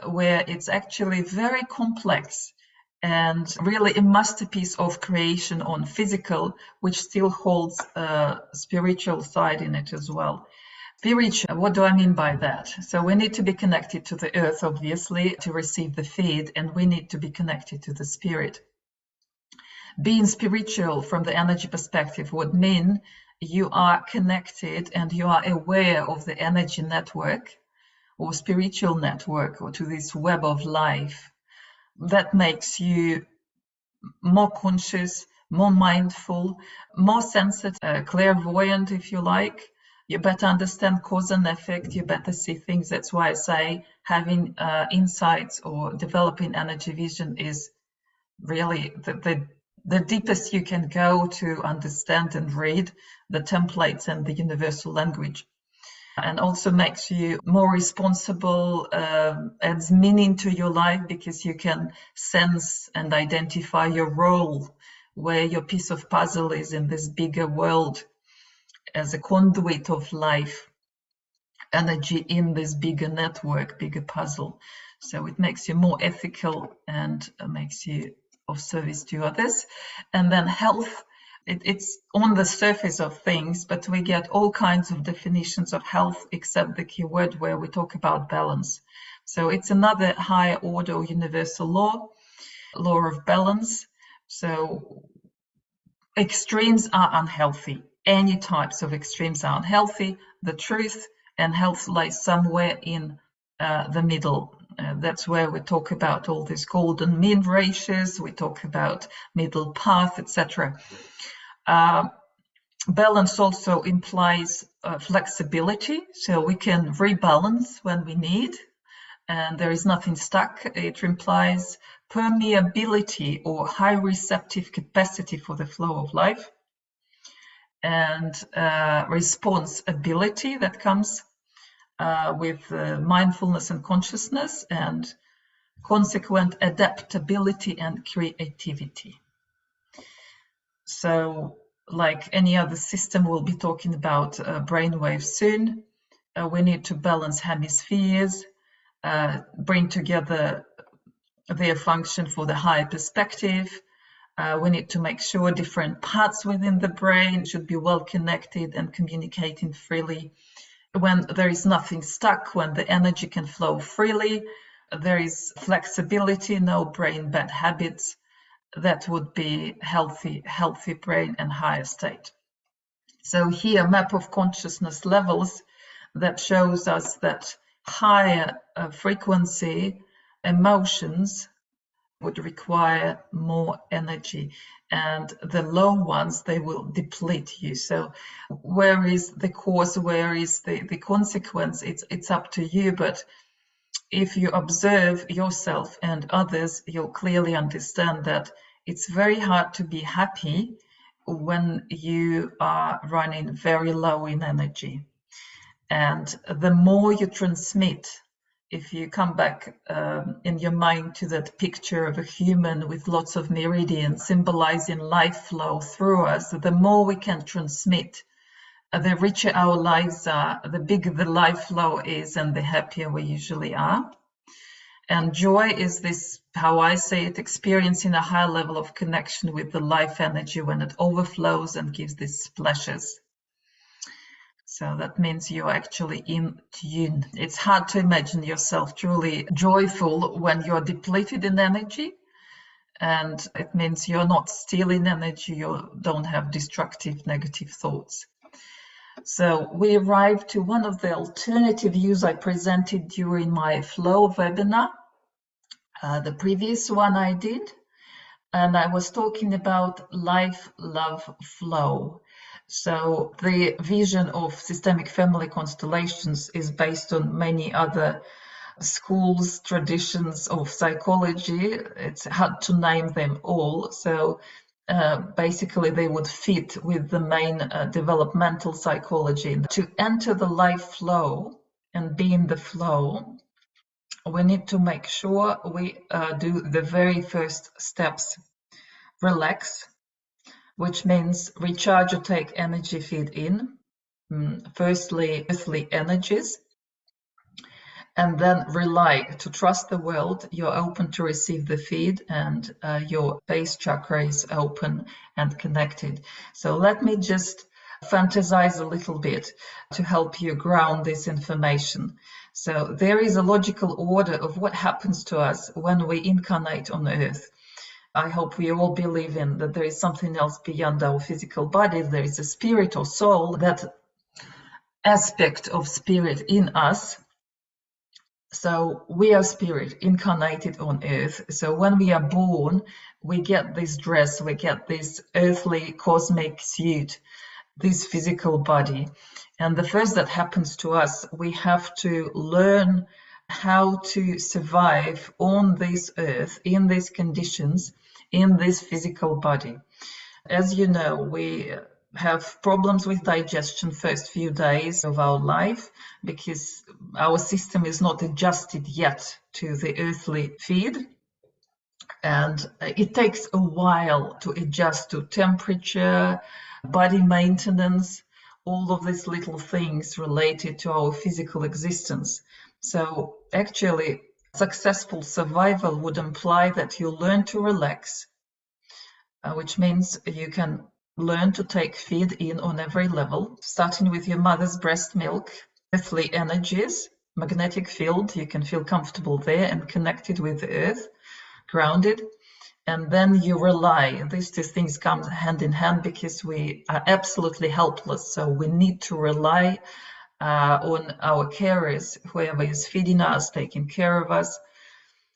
[SPEAKER 1] where it's actually very complex and really a masterpiece of creation on physical, which still holds a spiritual side in it as well. Spiritual, what do I mean by that? So we need to be connected to the earth, obviously, to receive the feed, and we need to be connected to the spirit. Being spiritual from the energy perspective would mean you are connected and you are aware of the energy network or spiritual network, or to this web of life. That makes you more conscious, more mindful, more sensitive, clairvoyant, if you like. You better understand cause and effect. You better see things. That's why I say having insights or developing energy vision is really the deepest you can go to understand and read the templates and the universal language. And also makes you more responsible, adds meaning to your life, because you can sense and identify your role, where your piece of puzzle is in this bigger world, as a conduit of life energy in this bigger network, bigger puzzle. So it makes you more ethical and makes you of service to others. And then health, it's on the surface of things, but we get all kinds of definitions of health, except the key word where we talk about balance. So it's another higher order universal law of balance. So extremes are unhealthy. Any types of extremes are unhealthy. The truth and health lies somewhere in the middle. That's where we talk about all these golden mean ratios. We talk about middle path, etc. Balance also implies flexibility, so we can rebalance when we need, and there is nothing stuck. It implies permeability or high receptive capacity for the flow of life, and responsibility that comes with mindfulness and consciousness, and consequent adaptability and creativity. So, like any other system, we'll be talking about brainwaves soon. We need to balance hemispheres, bring together their function for the higher perspective. We need to make sure different parts within the brain should be well connected and communicating freely. When there is nothing stuck, when the energy can flow freely, there is flexibility, no brain bad habits. That would be healthy brain and higher state. So here, map of consciousness levels that shows us that higher frequency emotions would require more energy, and the low ones, they will deplete you. So where is the cause, where is the consequence? It's up to you, but if you observe yourself and others, you'll clearly understand that it's very hard to be happy when you are running very low in energy. And the more you transmit, if you come back in your mind to that picture of a human with lots of meridians symbolizing life flow through us, the more we can transmit, the richer our lives are, the bigger the life flow is, and the happier we usually are. And joy is this, how I say it, experiencing a high level of connection with the life energy when it overflows and gives these splashes. So that means you're actually in tune. It's hard to imagine yourself truly joyful when you're depleted in energy. And it means you're not still in energy, you don't have destructive, negative thoughts. So we arrived to one of the alternative views I presented during my flow webinar, the previous one I did. And I was talking about life, love, flow. So the vision of systemic family constellations is based on many other schools, traditions of psychology. It's hard to name them all. So basically they would fit with the main developmental psychology. To enter the life flow and be in the flow, we need to make sure we do the very first steps. Relax, which means recharge or take energy feed in. Firstly, earthly energies, and then rely, to trust the world. You're open to receive the feed, and your base chakra is open and connected. So let me just fantasize a little bit to help you ground this information. So there is a logical order of what happens to us when we incarnate on Earth. I hope we all believe in that there is something else beyond our physical body. There is a spirit or soul, that aspect of spirit in us. So we are spirit incarnated on Earth. So when we are born, we get this dress, we get this earthly cosmic suit, this physical body. And the first that happens to us, we have to learn how to survive on this earth, in these conditions, in this physical body. As you know, we have problems with digestion first few days of our life because our system is not adjusted yet to the earthly feed. And it takes a while to adjust to temperature, body maintenance, all of these little things related to our physical existence. So actually, successful survival would imply that you learn to relax, which means you can learn to take feed in on every level, starting with your mother's breast milk, earthly energies, magnetic field, you can feel comfortable there and connected with the earth, grounded. And then you rely. These two things come hand in hand because we are absolutely helpless. So we need to rely on our carers, whoever is feeding us, taking care of us.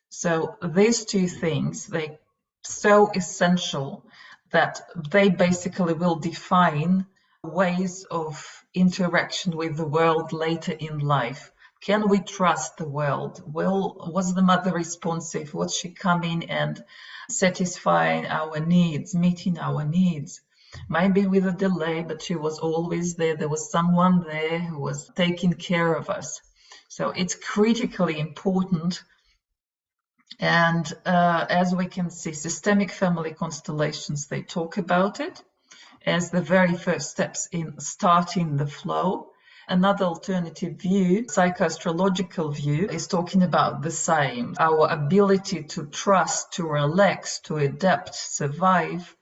[SPEAKER 1] So these two things, they're so essential that they basically will define ways of interaction with the world later in life. Can we trust the world? Well, was the mother responsive? Was she coming and satisfying our needs, meeting our needs? Maybe with a delay, but she was always there. There was someone there who was taking care of us. So it's critically important. And as we can see, systemic family constellations, they talk about it as the very first steps in starting the flow. Another alternative view, psychoastrological view, is talking about the same. Our ability to trust, to relax, to adapt, survive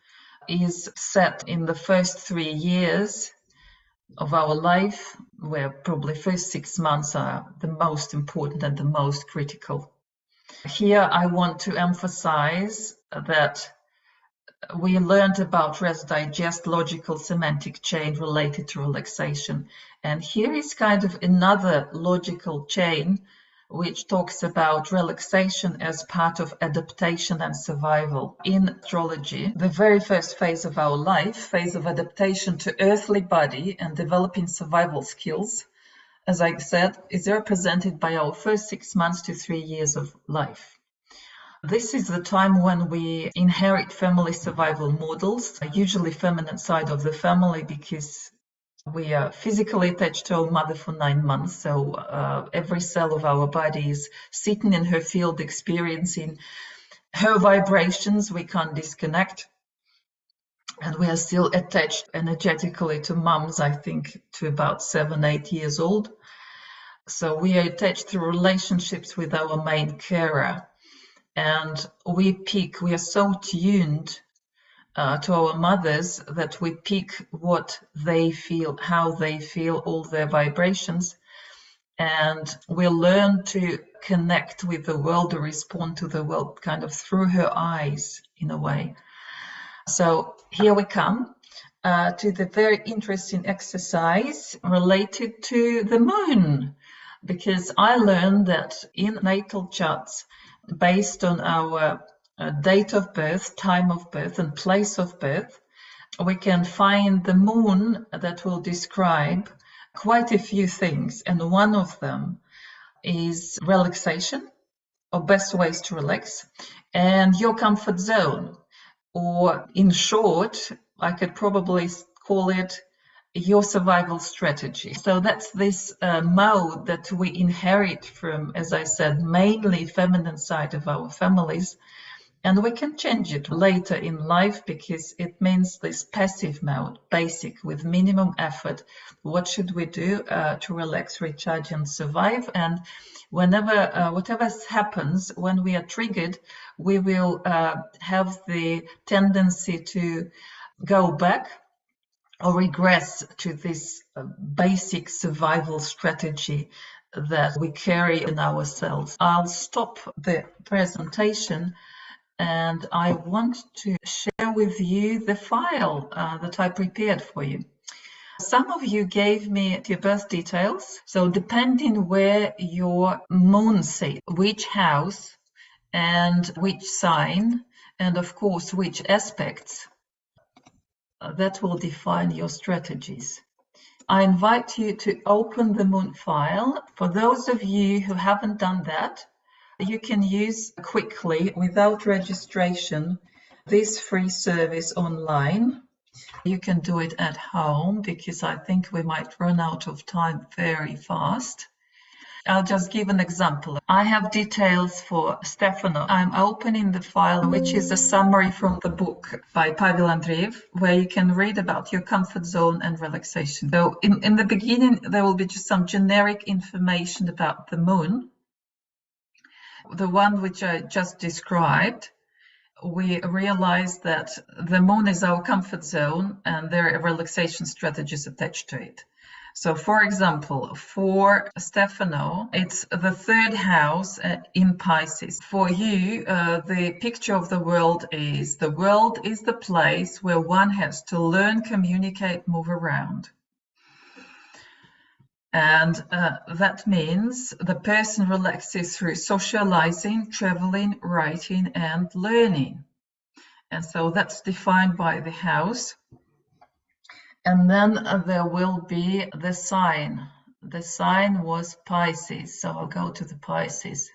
[SPEAKER 1] is set in the first 3 years of our life, where probably first 6 months are the most important and the most critical. Here I want to emphasize that we learned about rest, digest, logical, semantic chain related to relaxation. And here is kind of another logical chain which talks about relaxation as part of adaptation and survival. In astrology, the very first phase of our life, phase of adaptation to earthly body and developing survival skills, as I said, is represented by our first 6 months to 3 years of life. This is the time when we inherit family survival models, usually feminine side of the family, because we are physically attached to our mother for 9 months. So every cell of our body is sitting in her field, experiencing her vibrations. We can't disconnect. And we are still attached energetically to moms, I think, to about 7, 8 years old. So we are attached through relationships with our main carer. And we are so tuned to our mothers that we pick what they feel, how they feel, all their vibrations. And we learn to connect with the world, or respond to the world kind of through her eyes in a way. So here we come to the very interesting exercise related to the moon, because I learned that in natal charts, based on our date of birth, time of birth, and place of birth, we can find the moon that will describe quite a few things. And one of them is relaxation, or best ways to relax, and your comfort zone. Or in short, I could probably call it your survival strategy. So that's this mode that we inherit from, as I said, mainly feminine side of our families. And we can change it later in life, because it means this passive mode, basic, with minimum effort. What should we do to relax, recharge, and survive? And whenever, whatever happens, when we are triggered, we will have the tendency to go back or regress to this basic survival strategy that we carry in ourselves. I'll stop the presentation, and I want to share with you the file that I prepared for you. Some of you gave me your birth details. So depending where your moon sits, which house and which sign, and of course which aspects, that will define your strategies. I invite you to open the moon file. For those of you who haven't done that, you can use quickly, without registration, this free service online. You can do it at home, because I think we might run out of time very fast. I'll just give an example. I have details for Stefano. I'm opening the file, which is a summary from the book by Pavel Andreev, where you can read about your comfort zone and relaxation. So in the beginning, there will be just some generic information about the moon, the one which I just described. We realize that the moon is our comfort zone, and there are relaxation strategies attached to it. So, for example, for Stefano, it's the third house in Pisces. For you, the picture of the world is the place where one has to learn, communicate, move around. And that means the person relaxes through socializing, traveling, writing, and learning. And so that's defined by the house. And then there will be the sign. The sign was Pisces, so I'll go to the Pisces.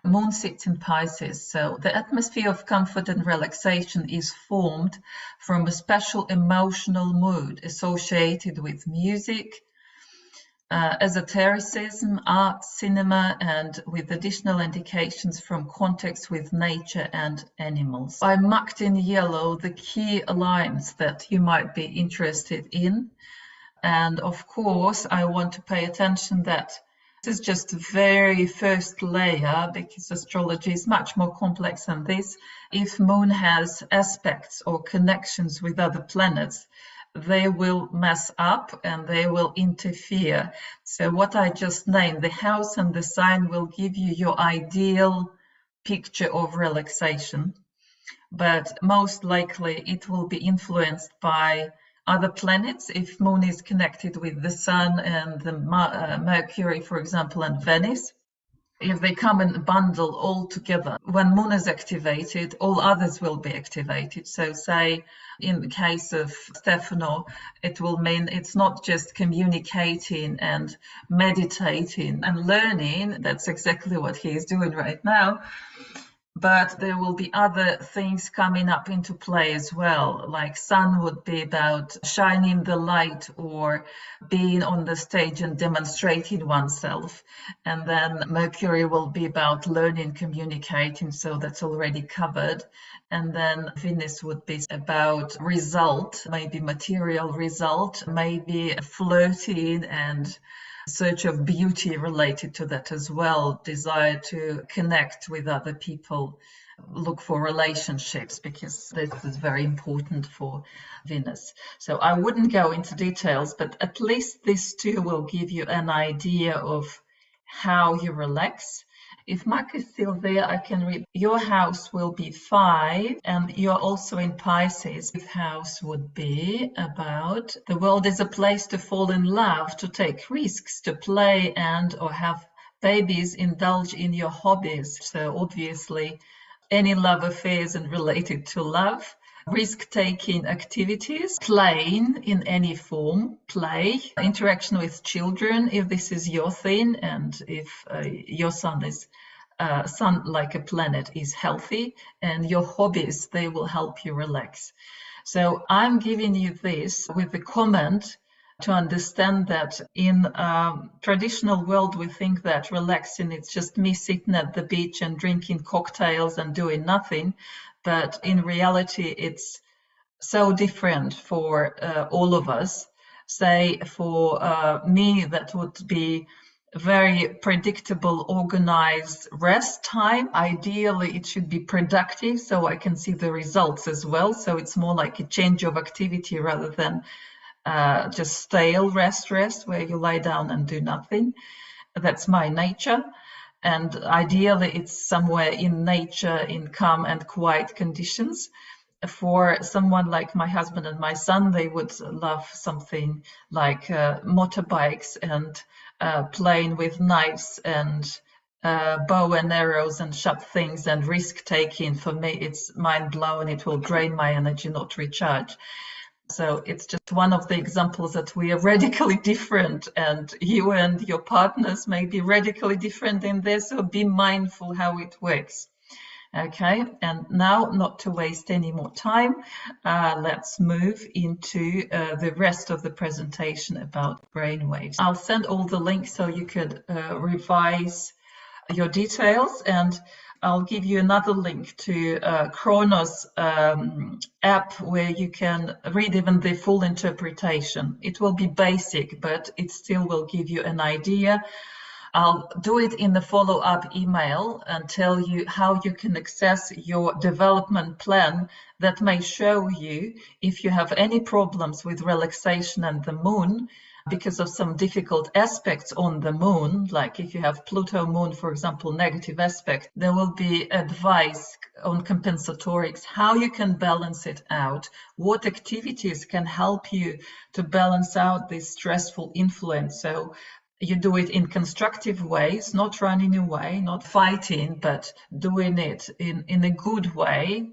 [SPEAKER 1] Moon sits in Pisces, so the atmosphere of comfort and relaxation is formed from a special emotional mood associated with music, esotericism, art, cinema, and with additional indications from context with nature and animals. I marked in yellow the key lines that you might be interested in. And of course, I want to pay attention that this is just the very first layer, because astrology is much more complex than this. If moon has aspects or connections with other planets, they will mess up and they will interfere. So what I just named, the house and the sign, will give you your ideal picture of relaxation. But most likely it will be influenced by other planets. If Moon is connected with the Sun and the Mercury, for example, and Venus, if they come in a bundle all together, when Moon is activated, all others will be activated. So say in the case of Stefano, it will mean it's not just communicating and meditating and learning. That's exactly what he is doing right now. But there will be other things coming up into play as well. Like Sun would be about shining the light or being on the stage and demonstrating oneself. And then Mercury will be about learning, communicating, so that's already covered. And then Venus would be about result, maybe material result, maybe flirting and search of beauty related to that as well, desire to connect with other people, look for relationships, because this is very important for Venus. So I wouldn't go into details, but at least these two will give you an idea of how you relax. If Mark is still there, I can read. Your house will be 5, and you're also in Pisces. Your house would be about the world is a place to fall in love, to take risks, to play and or have babies, indulge in your hobbies. So obviously, any love affairs and related to love, risk-taking activities, playing in any form, play, interaction with children, if this is your thing, and if your sun is sun like a planet is healthy, and your hobbies, they will help you relax. So I'm giving you this with the comment to understand that in traditional world, we think that relaxing, it's just me sitting at the beach and drinking cocktails and doing nothing. But in reality, it's so different for all of us. Say for me, that would be very predictable, organized rest time. Ideally, it should be productive so I can see the results as well. So it's more like a change of activity rather than just stale rest where you lie down and do nothing. That's my nature. And ideally, it's somewhere in nature, in calm and quiet conditions. For someone like my husband and my son, they would love something like motorbikes and playing with knives and bow and arrows and sharp things and risk taking. For me, it's mind blowing. It will drain my energy, not recharge. So it's just one of the examples that we are radically different, and you and your partners may be radically different in this, so be mindful how it works. Okay, and now, not to waste any more time, let's move into the rest of the presentation about brainwaves. I'll send all the links so you could revise your details, and I'll give you another link to Chronos app where you can read even the full interpretation. It will be basic, but it still will give you an idea. I'll do it in the follow-up email and tell you how you can access your development plan that may show you if you have any problems with relaxation and the moon because of some difficult aspects on the moon, like if you have Pluto moon, for example, negative aspect, there will be advice on compensatorics, how you can balance it out, what activities can help you to balance out this stressful influence. So you do it in constructive ways, not running away, not fighting, but doing it in a good way,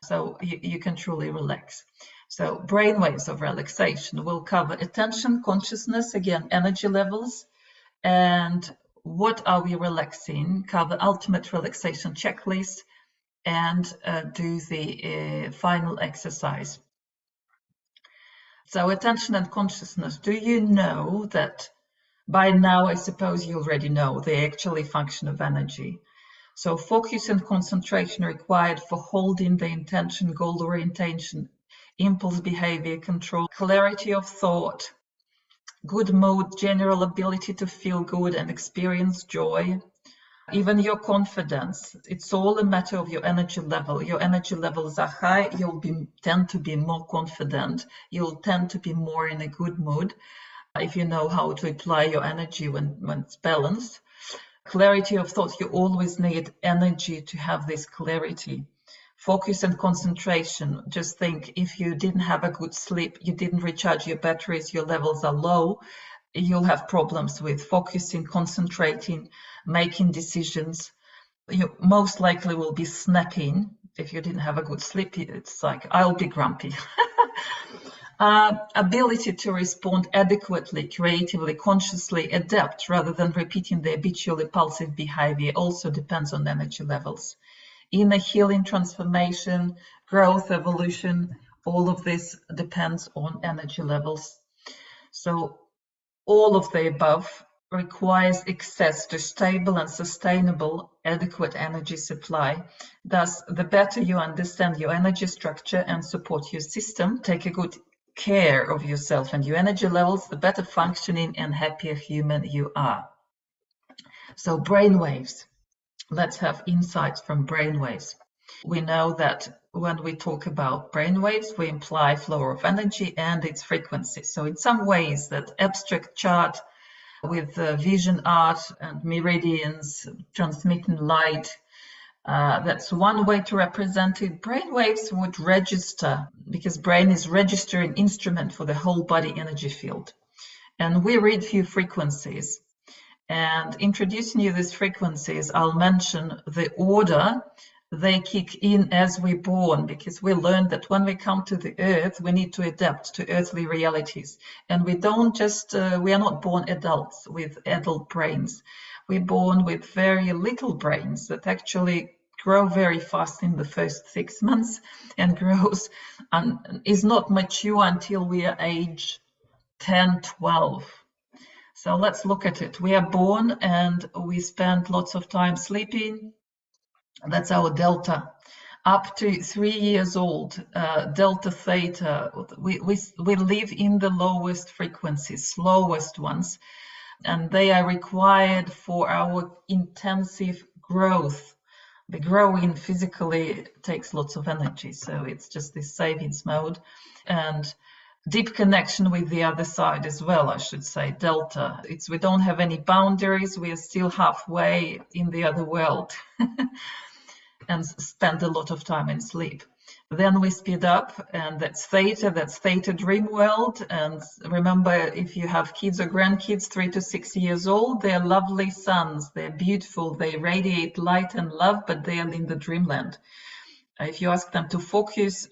[SPEAKER 1] so you can truly relax. So brainwaves of relaxation will cover attention, consciousness, again, energy levels, and what are we relaxing, cover ultimate relaxation checklist, and do the final exercise. So attention and consciousness, do you know that by now, I suppose you already know, they actually function of energy. So focus and concentration required for holding the intention, goal orientation, impulse behavior control, clarity of thought, good mood, general ability to feel good and experience joy, even your confidence. It's all a matter of your energy level. Your energy levels are high, you'll tend to be more confident, you'll tend to be more in a good mood if you know how to apply your energy when it's balanced. Clarity of thought, you always need energy to have this clarity. Focus and concentration. Just think, if you didn't have a good sleep, you didn't recharge your batteries, your levels are low, you'll have problems with focusing, concentrating, making decisions. You most likely will be snapping if you didn't have a good sleep. It's like, I'll be grumpy. Ability to respond adequately, creatively, consciously, adapt rather than repeating the habitual impulsive behavior also depends on energy levels. Inner healing, transformation, growth, evolution, all of this depends on energy levels. So all of the above requires access to stable and sustainable adequate energy supply. Thus, the better you understand your energy structure and support your system, take a good care of yourself and your energy levels, the better functioning and happier human you are. So brainwaves. Let's have insights from brainwaves. We know that when we talk about brainwaves, we imply flow of energy and its frequency. So in some ways, that abstract chart with vision art and meridians transmitting light, that's one way to represent it. Brainwaves would register, because brain is registering instrument for the whole body energy field. And we read few frequencies. And introducing you these frequencies, I'll mention the order they kick in as we're born, because we learned that when we come to the earth, we need to adapt to earthly realities. And we don't just, we are not born adults with adult brains. We're born with very little brains that actually grow very fast in the first 6 months and grows and is not mature until we are age 10, 12. So let's look at it. We are born and we spend lots of time sleeping. That's our delta. Up to 3 years old, delta, theta, we live in the lowest frequencies, slowest ones, and they are required for our intensive growth. The growing physically takes lots of energy, so it's just this savings mode. And deep connection with the other side as well, I should say, delta. We don't have any boundaries, we are still halfway in the other world and spend a lot of time in sleep. Then we speed up, and that's theta dream world. And remember, if you have kids or grandkids 3 to 6 years old, they're lovely sons, they're beautiful, they radiate light and love, but they are in the dreamland. If you ask them to focus,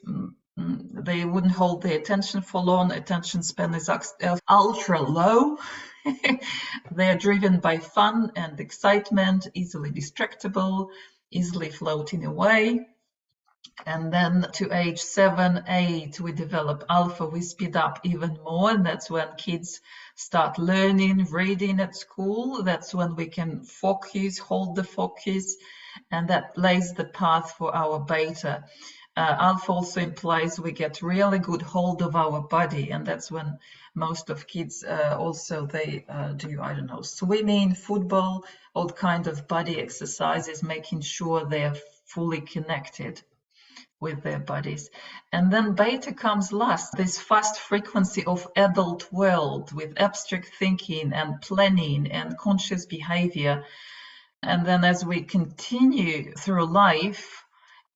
[SPEAKER 1] they wouldn't hold their attention for long. Attention span is ultra low. They are driven by fun and excitement, easily distractible, easily floating away. And then to age 7, 8, we develop alpha, we speed up even more, and that's when kids start learning, reading at school. That's when we can focus, hold the focus, and that lays the path for our beta. Alpha also implies we get really good hold of our body, and that's when most of kids also they do, I don't know, swimming, football, all kind of body exercises, making sure they're fully connected with their bodies. And then beta comes last, this fast frequency of adult world with abstract thinking and planning and conscious behavior. And then as we continue through life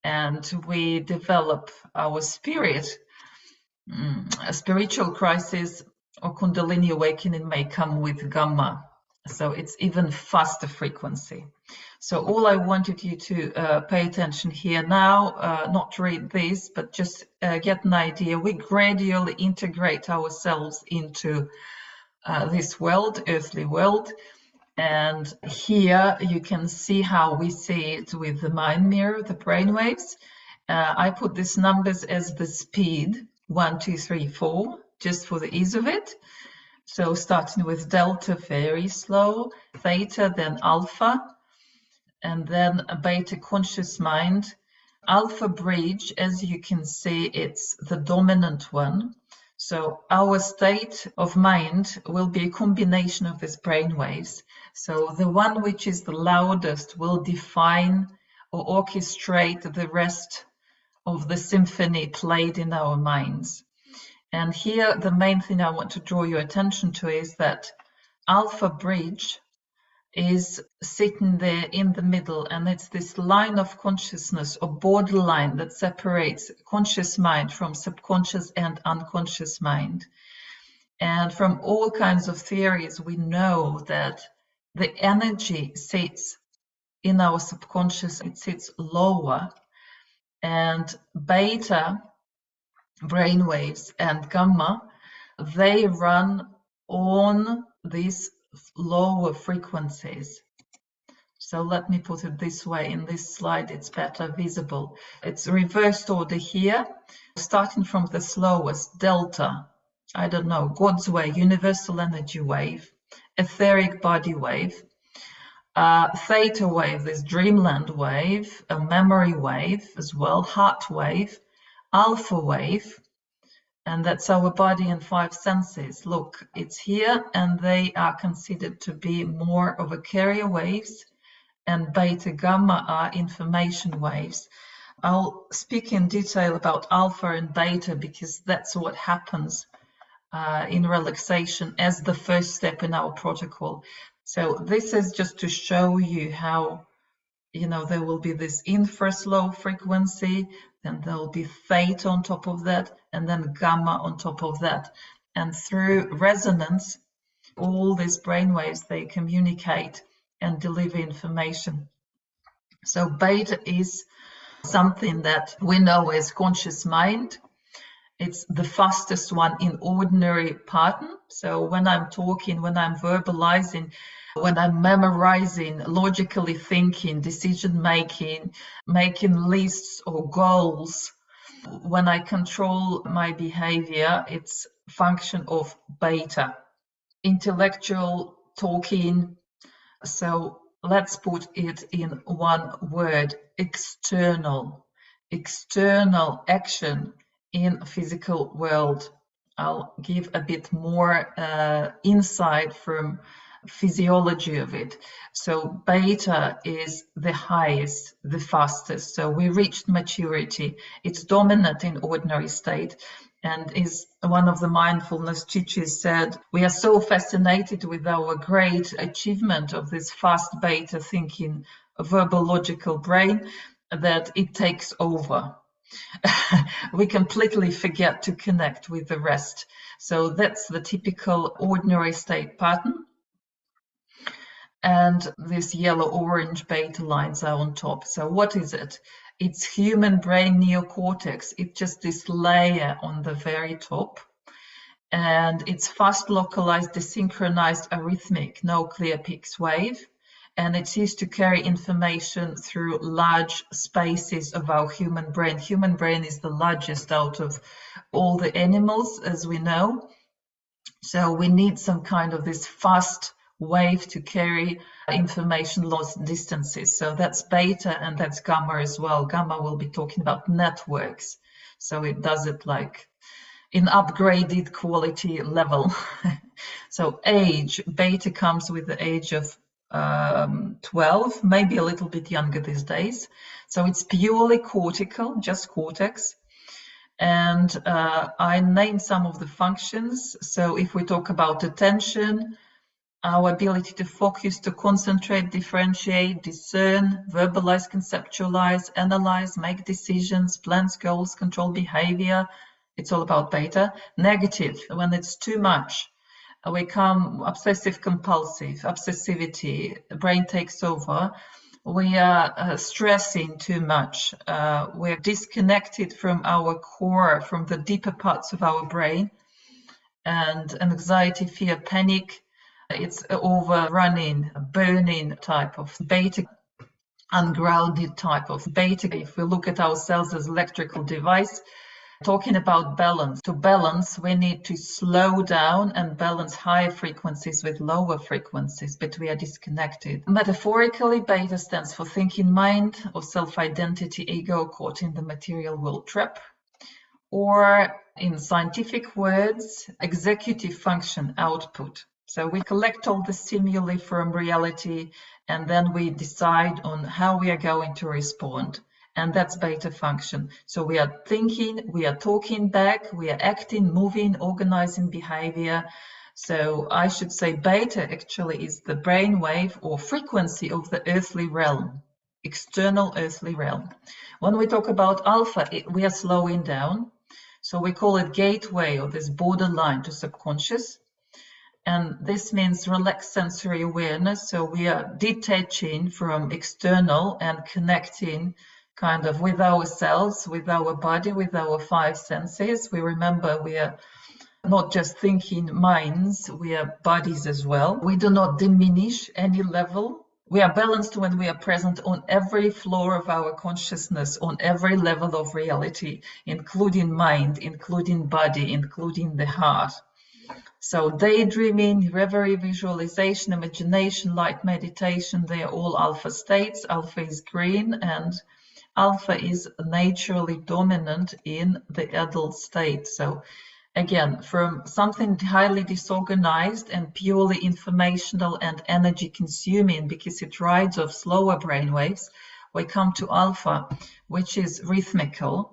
[SPEAKER 1] and we develop our spirit, a spiritual crisis or Kundalini awakening may come with gamma. So it's even faster frequency. So all I wanted you to pay attention here now, not to read this, but just get an idea. We gradually integrate ourselves into this world, earthly world. And here you can see how we see it with the mind mirror, the brainwaves. I put these numbers as the speed, 1, 2, 3, 4, just for the ease of it. So starting with delta, very slow, theta, then alpha, and then a beta conscious mind. Alpha bridge, as you can see, it's the dominant one. So our state of mind will be a combination of these brain waves. So the one which is the loudest will define or orchestrate the rest of the symphony played in our minds. And here, the main thing I want to draw your attention to is that alpha bridge is sitting there in the middle, and it's this line of consciousness or borderline that separates conscious mind from subconscious and unconscious mind. And from all kinds of theories, we know that the energy sits in our subconscious, it sits lower, and beta brainwaves and gamma, they run on these lower frequencies. So let me put it this way. In this slide, it's better visible. It's reversed order here, starting from the slowest, delta. I don't know, God's wave, universal energy wave, etheric body wave, theta wave, this dreamland wave, a memory wave as well, heart wave, alpha wave, and that's our body and five senses. Look, it's here, and they are considered to be more of a carrier waves, and beta gamma are information waves. I'll speak in detail about alpha and beta because that's what happens in relaxation as the first step in our protocol. So this is just to show you how, there will be this infra low frequency, then there will be theta on top of that, and then gamma on top of that. And through resonance, all these brainwaves, they communicate and deliver information. So beta is something that we know as conscious mind. It's the fastest one in ordinary pattern. So when I'm talking, when I'm verbalizing, when I'm memorizing, logically thinking, decision making, making lists or goals, when I control my behavior, it's function of beta. Intellectual talking. So let's put it in one word: external action in physical world. I'll give a bit more insight from physiology of it. So beta is the highest, the fastest. So we reached maturity. It's dominant in ordinary state. And is one of the mindfulness teachers said, we are so fascinated with our great achievement of this fast beta thinking, verbal logical brain, that it takes over. We completely forget to connect with the rest. So that's the typical ordinary state pattern. And this yellow-orange beta lines are on top. So what is it? It's human brain neocortex. It's just this layer on the very top. And it's fast localized, desynchronized, arrhythmic, no clear peaks wave. And it's used to carry information through large spaces of our human brain. Human brain is the largest out of all the animals, as we know. So we need some kind of this fast wave to carry information long distances. So that's beta and that's gamma as well. Gamma will be talking about networks. So it does it like in upgraded quality level. So age, beta comes with the age of 12, maybe a little bit younger these days. So it's purely cortical, just cortex. And I named some of the functions. So if we talk about attention, our ability to focus, to concentrate, differentiate, discern, verbalize, conceptualize, analyze, make decisions, plans, goals, control behavior, it's all about beta. Negative, when it's too much, we become obsessive compulsive, obsessivity, the brain takes over. We are stressing too much. We're disconnected from our core, from the deeper parts of our brain. And anxiety, fear, panic, it's overrunning, burning type of beta, ungrounded type of beta. If we look at ourselves as electrical device, talking about balance. To balance, we need to slow down and balance higher frequencies with lower frequencies, but we are disconnected. Metaphorically, beta stands for thinking mind or self-identity, ego caught in the material world trap. Or in scientific words, executive function output. So we collect all the stimuli from reality and then we decide on how we are going to respond. And that's beta function. So we are thinking, we are talking back, we are acting, moving, organizing behavior. So I should say beta actually is the brainwave or frequency of the earthly realm, external earthly realm. When we talk about alpha, we are slowing down. So we call it gateway, or this borderline to subconscious. And this means relaxed sensory awareness. So we are detaching from external and connecting kind of with ourselves, with our body, with our five senses. We remember we are not just thinking minds, we are bodies as well. We do not diminish any level. We are balanced when we are present on every floor of our consciousness, on every level of reality, including mind, including body, including the heart. So daydreaming, reverie, visualization, imagination, light meditation, they are all alpha states. Alpha is green, and alpha is naturally dominant in the adult state. So again, from something highly disorganized and purely informational and energy consuming because it rides off slower brainwaves, we come to alpha, which is rhythmical.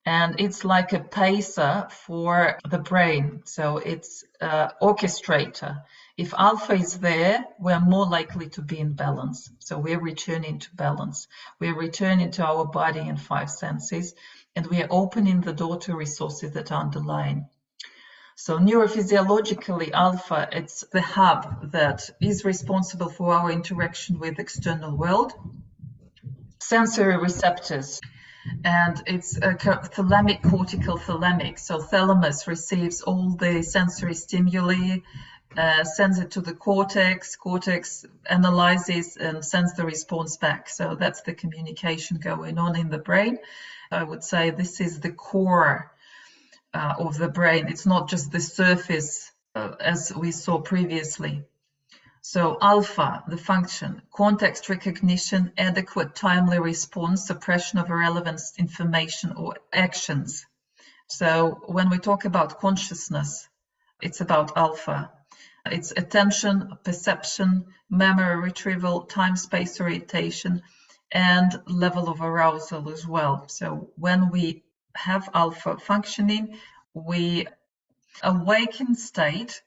[SPEAKER 1] And it's like a pacer for the brain. So it's orchestrator. If alpha is there, we're more likely to be in balance. So we're returning to balance. We're returning to our body and five senses, and we are opening the door to resources that are underlying. So neurophysiologically, alpha, it's the hub that is responsible for our interaction with the external world. Sensory receptors, and it's a thalamic, cortical thalamic. So thalamus receives all the sensory stimuli, sends it to the cortex. Cortex analyzes and sends the response back. So that's the communication going on in the brain. I would say this is the core of the brain. It's not just the surface as we saw previously. So alpha, the function, context recognition, adequate timely response, suppression of irrelevant information or actions. So when we talk about consciousness, it's about alpha. It's attention, perception, memory retrieval, time-space orientation, and level of arousal as well. So when we have alpha functioning, we awaken state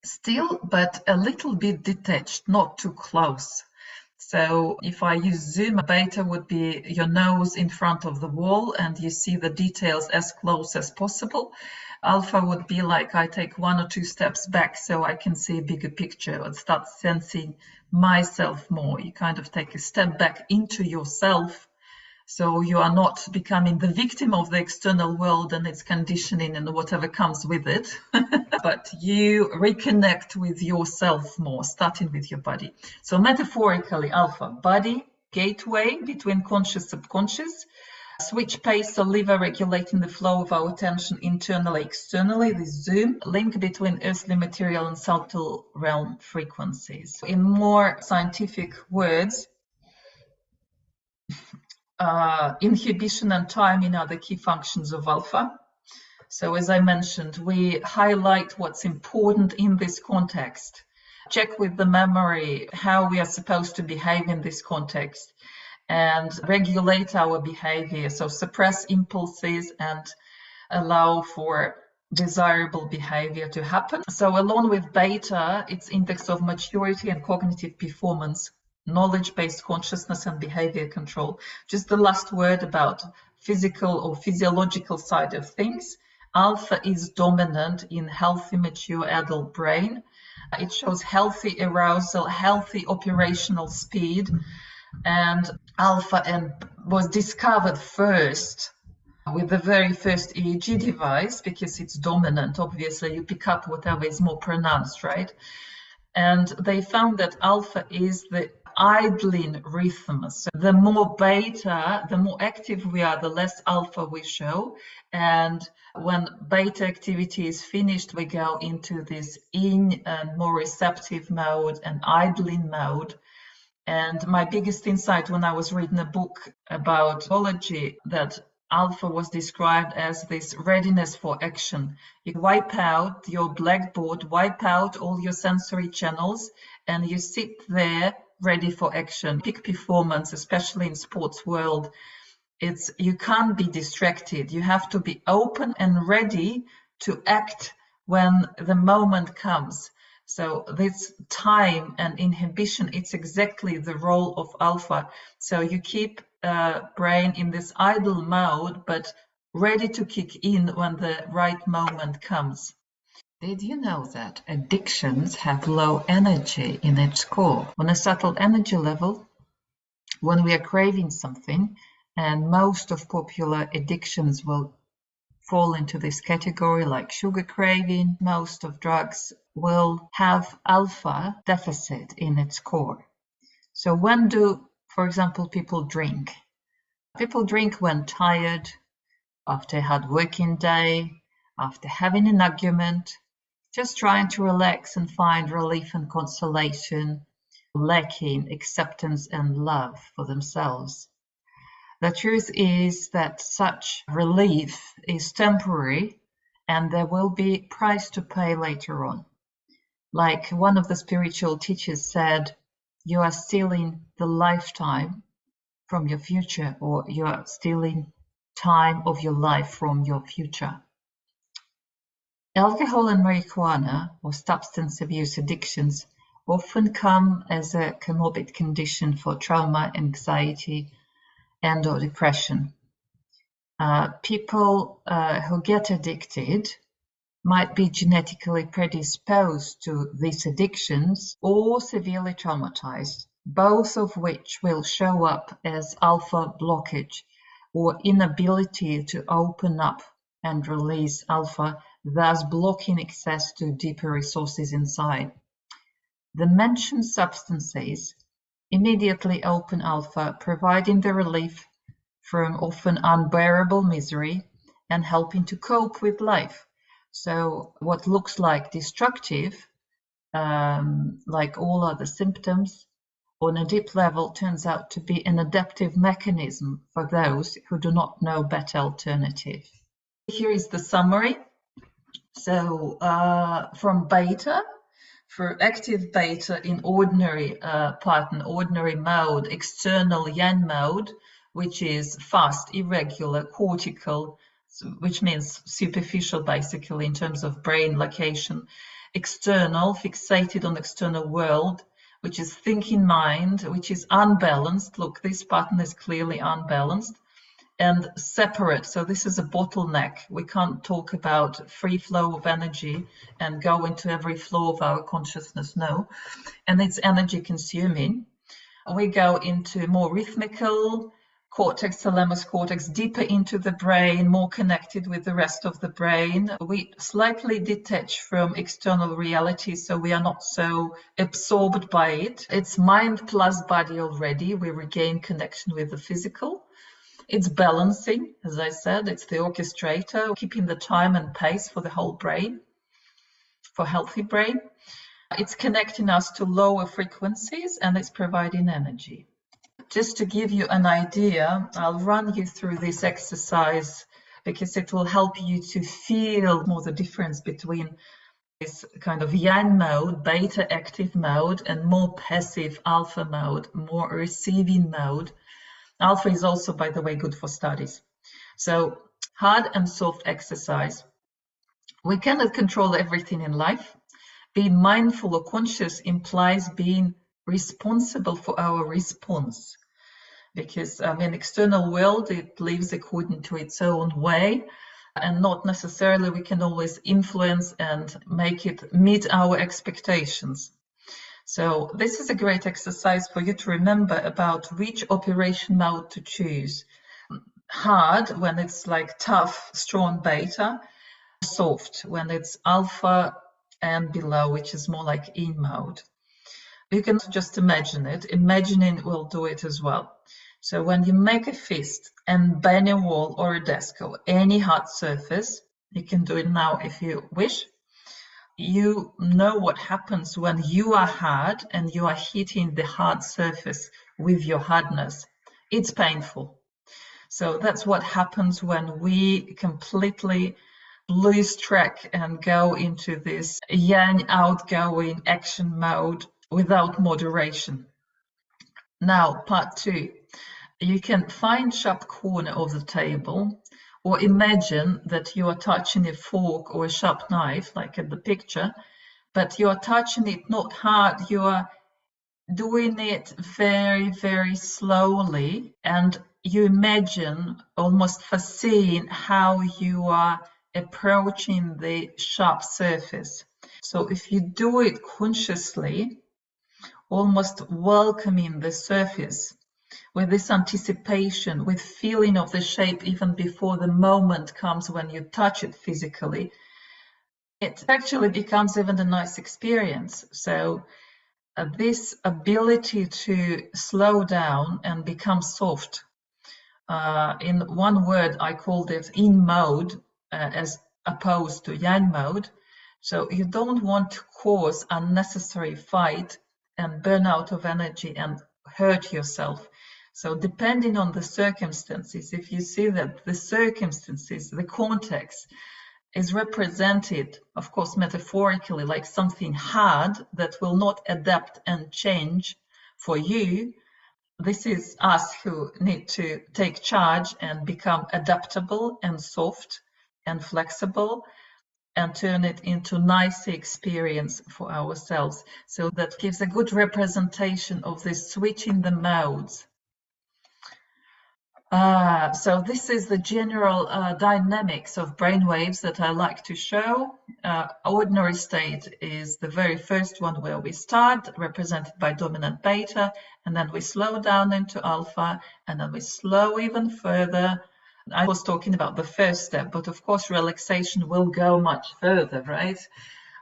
[SPEAKER 1] still, but a little bit detached, not too close. So if I use zoom, beta would be your nose in front of the wall and you see the details as close as possible. Alpha would be like I take 1 or 2 steps back so I can see a bigger picture and start sensing myself more. You kind of take a step back into yourself, so you are not becoming the victim of the external world and its conditioning and whatever comes with it, but you reconnect with yourself more, starting with your body. So metaphorically, alpha, body, gateway between conscious, subconscious, switch pace, so lever regulating the flow of our attention internally, externally, the zoom, link between earthly material and subtle realm frequencies. In more scientific words, inhibition and timing are the key functions of alpha. So as I mentioned, we highlight what's important in this context, check with the memory how we are supposed to behave in this context, and regulate our behavior. So suppress impulses and allow for desirable behavior to happen. So along with beta, it's index of maturity and cognitive performance, knowledge-based consciousness and behavior control. Just the last word about physical or physiological side of things. Alpha is dominant in healthy, mature adult brain. It shows healthy arousal, healthy operational speed, and alpha was discovered first with the very first EEG device because it's dominant. Obviously, you pick up whatever is more pronounced, right? And they found that alpha is the idling rhythm. So the more beta, the more active we are, the less alpha we show. And when beta activity is finished, we go into this in and more receptive mode and idling mode. And my biggest insight when I was reading a book about psychology, that alpha was described as this readiness for action. You wipe out your blackboard, wipe out all your sensory channels, and you sit there ready for action. Peak performance, especially in sports world, you can't be distracted. You have to be open and ready to act when the moment comes. So this time and inhibition, it's exactly the role of alpha. So you keep brain in this idle mode, but ready to kick in when the right moment comes. Did you know that addictions have low energy in its core? On a subtle energy level, when we are craving something, and most of popular addictions will fall into this category, like sugar craving, most of drugs will have alpha deficit in its core. So when do, for example, people drink? People drink when tired, after a hard working day, after having an argument, just trying to relax and find relief and consolation, lacking acceptance and love for themselves. The truth is that such relief is temporary and there will be a price to pay later on. Like one of the spiritual teachers said, you are stealing the lifetime from your future, or you are stealing time of your life from your future. Alcohol and marijuana, or substance abuse addictions, often come as a comorbid condition for trauma, anxiety, and or depression. People who get addicted might be genetically predisposed to these addictions or severely traumatized, both of which will show up as alpha blockage or inability to open up and release alpha, thus blocking access to deeper resources inside. The mentioned substances immediately open alpha, providing the relief from often unbearable misery and helping to cope with life. So what looks like destructive, like all other symptoms, on a deep level turns out to be an adaptive mechanism for those who do not know better alternative. Here is the summary. So from beta, for active beta in ordinary pattern, ordinary mode, external yang mode, which is fast, irregular, cortical, which means superficial basically in terms of brain location, external, fixated on external world, which is thinking mind, which is unbalanced. Look, this pattern is clearly unbalanced and separate. So this is a bottleneck. We can't talk about free flow of energy and go into every flow of our consciousness. No, and it's energy consuming. We go into more rhythmical cortex, thalamus cortex, deeper into the brain, more connected with the rest of the brain. We slightly detach from external reality, so we are not so absorbed by it. It's mind plus body already. We regain connection with the physical. It's balancing, as I said, it's the orchestrator, keeping the time and pace for the whole brain, for healthy brain. It's connecting us to lower frequencies and it's providing energy. Just to give you an idea, I'll run you through this exercise because it will help you to feel more the difference between this kind of yang mode, beta active mode, and more passive alpha mode, more receiving mode. Alpha is also, by the way, good for studies. So hard and soft exercise. We cannot control everything in life. Being mindful or conscious implies being responsible for our response. Because external world, it lives according to its own way, and not necessarily we can always influence and make it meet our expectations. So this is a great exercise for you to remember about which operation mode to choose. Hard when it's like tough, strong beta, soft when it's alpha and below, which is more like in mode. You can just imagine it. Imagining will do it as well. So when you make a fist and bang a wall or a desk or any hard surface, you can do it now if you wish. You know what happens when you are hard and you are hitting the hard surface with your hardness. It's painful. So that's what happens when we completely lose track and go into this yang outgoing action mode without moderation. Now, part two. You can find sharp corner of the table Or imagine that you are touching a fork or a sharp knife, like in the picture, but you are touching it not hard, you are doing it very, very slowly, and you imagine, almost foreseeing how you are approaching the sharp surface. So if you do it consciously, almost welcoming the surface with this anticipation, with feeling of the shape even before the moment comes when you touch it physically, it actually becomes even a nice experience. So this ability to slow down and become soft, in one word I called it in mode, as opposed to yang mode. So you don't want to cause unnecessary fight and burnout of energy and hurt yourself. So depending on the circumstances, if you see that the circumstances, the context is represented, of course, metaphorically, like something hard that will not adapt and change for you, this is us who need to take charge and become adaptable and soft and flexible and turn it into nice experience for ourselves. So that gives a good representation of this switching the modes. So this is the general dynamics of brainwaves that I like to show. Ordinary state is the very first one where we start, represented by dominant beta, and then we slow down into alpha, and then we slow even further. I was talking about the first step, but of course relaxation will go much further, right?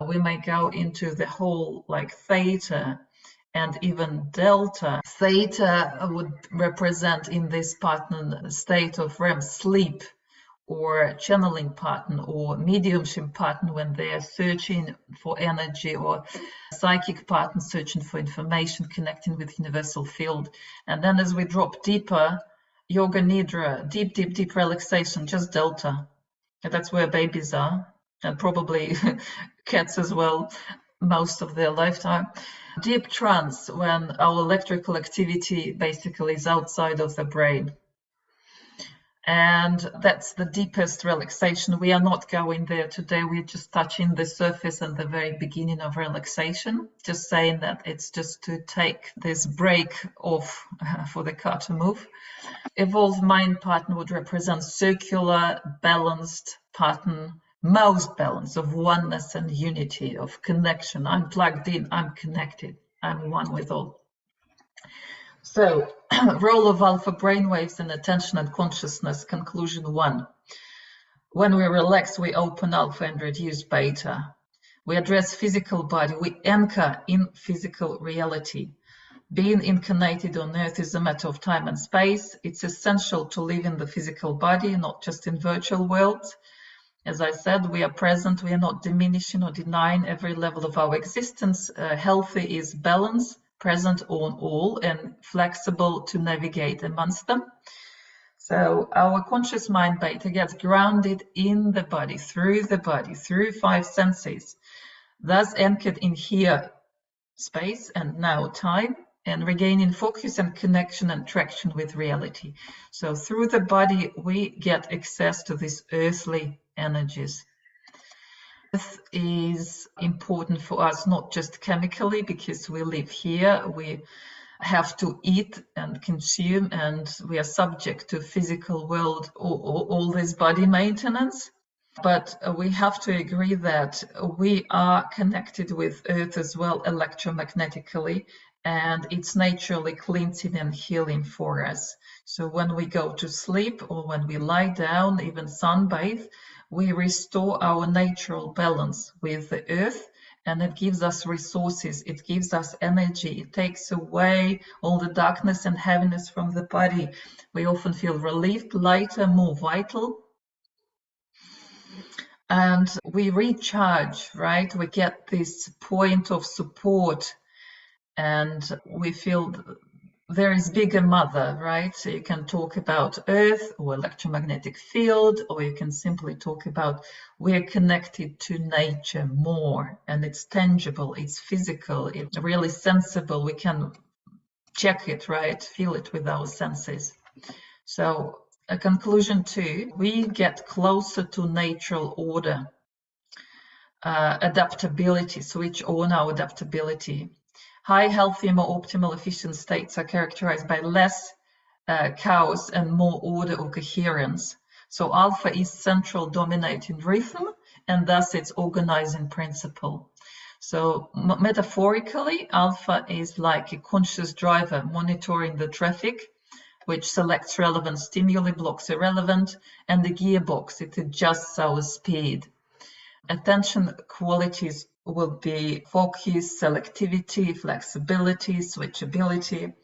[SPEAKER 1] We may go into the whole like theta and even delta. Theta would represent in this pattern state of REM sleep or channeling pattern or mediumship pattern when they are searching for energy, or psychic pattern searching for information, connecting with universal field. And then as we drop deeper, yoga nidra, deep, deep, deep relaxation, just delta. And that's where babies are, and probably cats as well, most of their lifetime. Deep trance, when our electrical activity basically is outside of the brain. And that's the deepest relaxation. We are not going there today. We're just touching the surface and the very beginning of relaxation. Just saying that it's just to take this break off for the car to move. Evolved mind pattern would represent circular, balanced pattern, most balance of oneness and unity, of connection. I'm plugged in, I'm connected, I'm one with all. So, role of alpha brainwaves in attention and consciousness, conclusion 1. When we relax, we open alpha and reduce beta. We address physical body, we anchor in physical reality. Being incarnated on earth is a matter of time and space. It's essential to live in the physical body, not just in virtual worlds. As I said, we are present. We are not diminishing or denying every level of our existence. Healthy is balance, present on all, and flexible to navigate amongst them. So our conscious mind beta gets grounded in the body, through 5 senses, thus anchored in here, space, and now time, and regaining focus and connection and traction with reality. So through the body, we get access to these earthly energies. This is important for us, not just chemically, because we live here, we have to eat and consume, and we are subject to physical world, all this body maintenance. But we have to agree that we are connected with Earth as well electromagnetically, and it's naturally cleansing and healing for us. So when we go to sleep or when we lie down, even sunbathe, we restore our natural balance with the Earth, and it gives us resources, it gives us energy, it takes away all the darkness and heaviness from the body. We often feel relieved, lighter, more vital. And we recharge, right? We get this point of support, and we feel there is bigger mother, right? So you can talk about Earth or electromagnetic field, or you can simply talk about we're connected to nature more, and it's tangible, it's physical, it's really sensible. We can check it, right? Feel it with our senses. So Conclusion 2, we get closer to natural order. Adaptability, switch on our adaptability. High, healthy, more optimal, efficient states are characterized by less chaos and more order or coherence. So alpha is central dominating rhythm, and thus its organizing principle. So metaphorically, alpha is like a conscious driver monitoring the traffic, which selects relevant stimuli, blocks irrelevant, and the gearbox, it adjusts our speed. Attention qualities will be focus, selectivity, flexibility, switchability.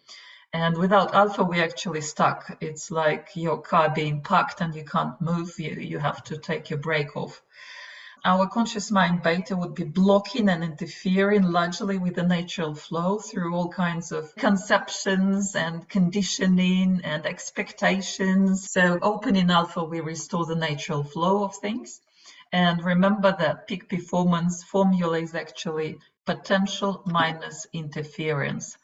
[SPEAKER 1] And without alpha, we're actually stuck. It's like your car being parked and you can't move. You have to take your brake off. Our conscious mind beta would be blocking and interfering largely with the natural flow through all kinds of conceptions and conditioning and expectations. So opening alpha, we restore the natural flow of things. And remember that peak performance formula is actually potential minus interference.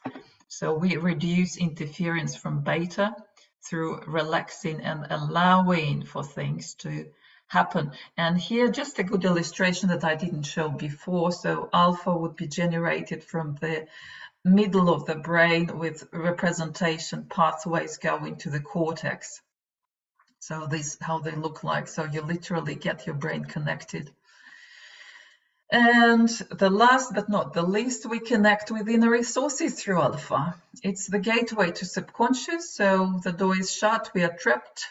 [SPEAKER 1] So we reduce interference from beta through relaxing and allowing for things to happen. And here, just a good illustration that I didn't show before. So alpha would be generated from the middle of the brain with representation pathways going to the cortex. So this how they look like. So you literally get your brain connected. And the last but not the least, we connect with inner resources through alpha. It's the gateway to subconscious. So the door is shut, we are trapped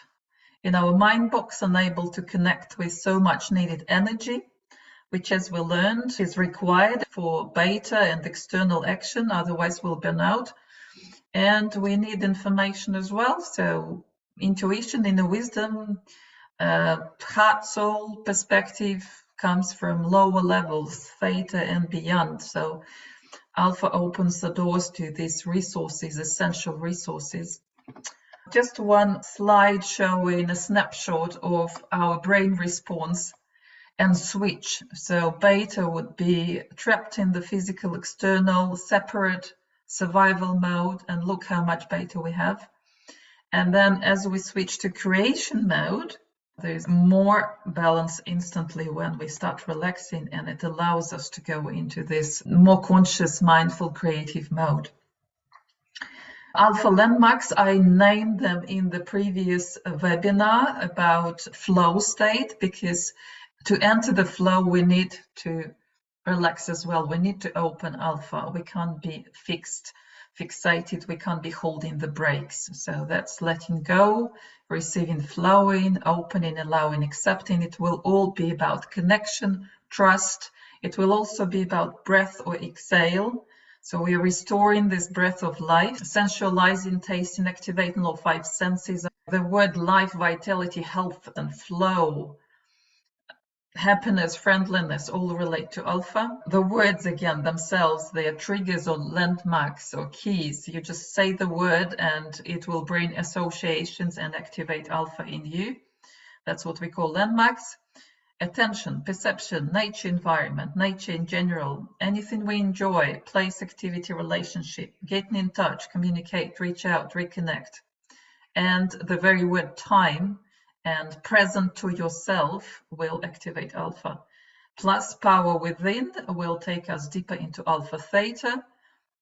[SPEAKER 1] in our mind box, unable to connect with so much needed energy, which, as we learned, is required for beta and external action, otherwise we'll burn out. And we need information as well. So intuition, inner wisdom, heart soul perspective comes from lower levels, theta and beyond. So alpha opens the doors to these resources, essential resources. Just one slide showing a snapshot of our brain response and switch. So beta would be trapped in the physical external, separate survival mode, and look how much beta we have. And then as we switch to creation mode, there's more balance instantly when we start relaxing, and it allows us to go into this more conscious, mindful, creative mode. Alpha landmarks, I named them in the previous webinar about flow state, because to enter the flow, we need to relax as well. We need to open alpha. We can't be fixated. We can't be holding the brakes. So that's letting go, receiving, flowing, opening, allowing, accepting. It will all be about connection, trust. It will also be about breath or exhale. So we are restoring this breath of life, sensualizing, tasting, activating all five senses. The word life, vitality, health, and flow, happiness, friendliness, all relate to alpha. The words, again, themselves, they are triggers or landmarks or keys. You just say the word and it will bring associations and activate alpha in you. That's what we call landmarks. Attention, perception, nature, environment, nature in general, anything we enjoy, place, activity, relationship, getting in touch, communicate, reach out, reconnect. And the very word time and present to yourself will activate alpha. Plus power within will take us deeper into alpha theta.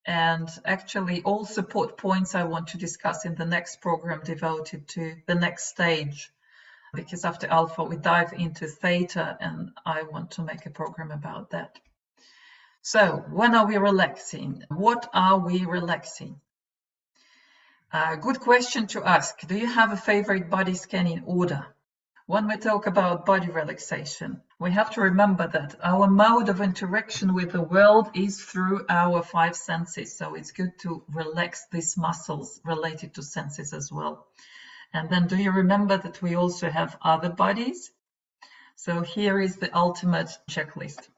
[SPEAKER 1] And actually all support points I want to discuss in the next program devoted to the next stage, because after alpha we dive into theta, and I want to make a program about that. So when are we relaxing? What are we relaxing? Good question to ask. Do you have a favorite body scanning order? When we talk about body relaxation, we have to remember that our mode of interaction with the world is through our five senses. So it's good to relax these muscles related to senses as well. And then do you remember that we also have other bodies? So here is the ultimate checklist.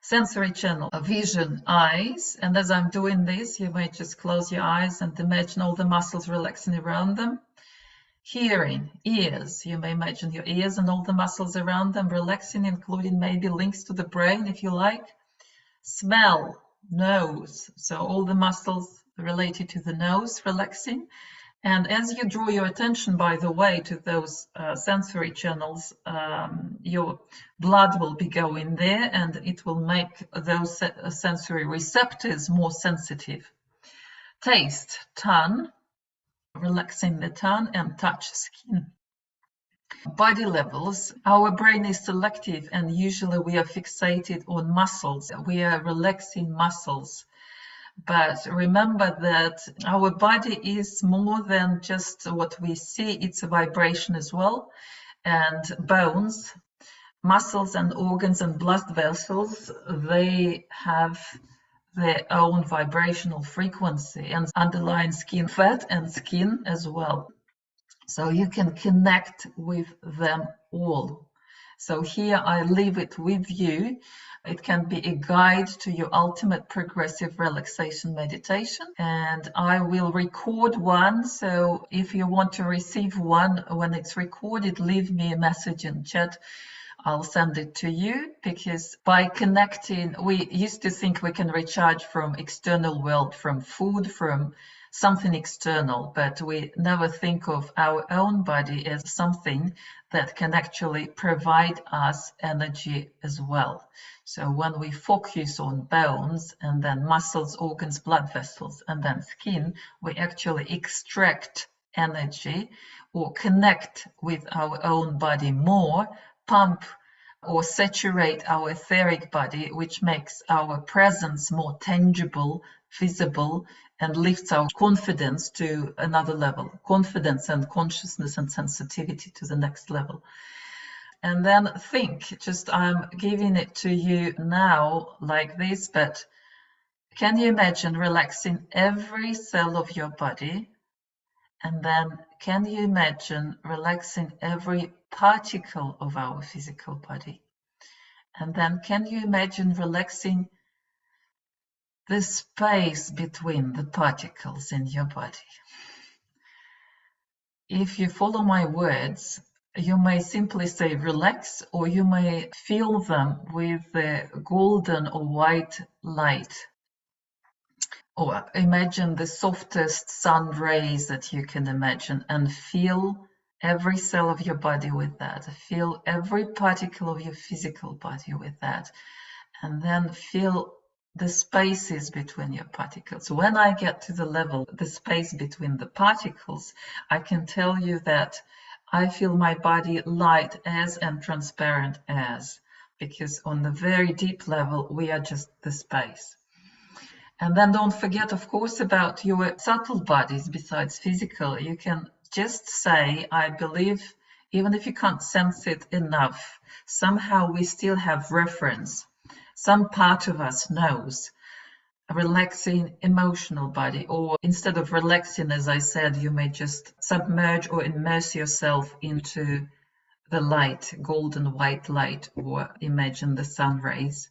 [SPEAKER 1] Sensory channel, vision, eyes. And as I'm doing this, you may just close your eyes and imagine all the muscles relaxing around them. Hearing, ears. You may imagine your ears and all the muscles around them relaxing, including maybe links to the brain if you like. Smell, nose. So all the muscles related to the nose relaxing. And as you draw your attention, by the way, to those sensory channels, your blood will be going there, and it will make those sensory receptors more sensitive. Taste, tongue, relaxing the tongue, and touch, skin. Body levels, our brain is selective, and usually we are fixated on muscles. We are relaxing muscles. But remember that our body is more than just what we see. It's a vibration as well. And bones, muscles and organs and blood vessels, they have their own vibrational frequency, and underlying skin, fat and skin as well. So you can connect with them all. So here I leave it with you. It can be a guide to your ultimate progressive relaxation meditation. And I will record one. So if you want to receive one when it's recorded, leave me a message in chat. I'll send it to you, because by connecting, we used to think we can recharge from external world, from food, from something external, but we never think of our own body as something that can actually provide us energy as well. So when we focus on bones and then muscles, organs, blood vessels, and then skin, we actually extract energy or connect with our own body more, pump or saturate our etheric body, which makes our presence more tangible, visible, and lifts our confidence to another level, confidence and consciousness and sensitivity to the next level. And then think, just I'm giving it to you now like this, but can you imagine relaxing every cell of your body? And then can you imagine relaxing every particle of our physical body? And then can you imagine relaxing the space between the particles in your body? If you follow my words, you may simply say relax, or you may feel them with the golden or white light. Or imagine the softest sun rays that you can imagine, and feel every cell of your body with that. Feel every particle of your physical body with that. And then feel the spaces between your particles. When I get to the level, the space between the particles, I can tell you that I feel my body light as and transparent as, because on the very deep level, we are just the space. And then don't forget, of course, about your subtle bodies besides physical. You can just say, I believe, even if you can't sense it enough, somehow we still have reference. Some part of us knows a relaxing emotional body, or instead of relaxing, as I said, you may just submerge or immerse yourself into the light, golden white light, or imagine the sun rays,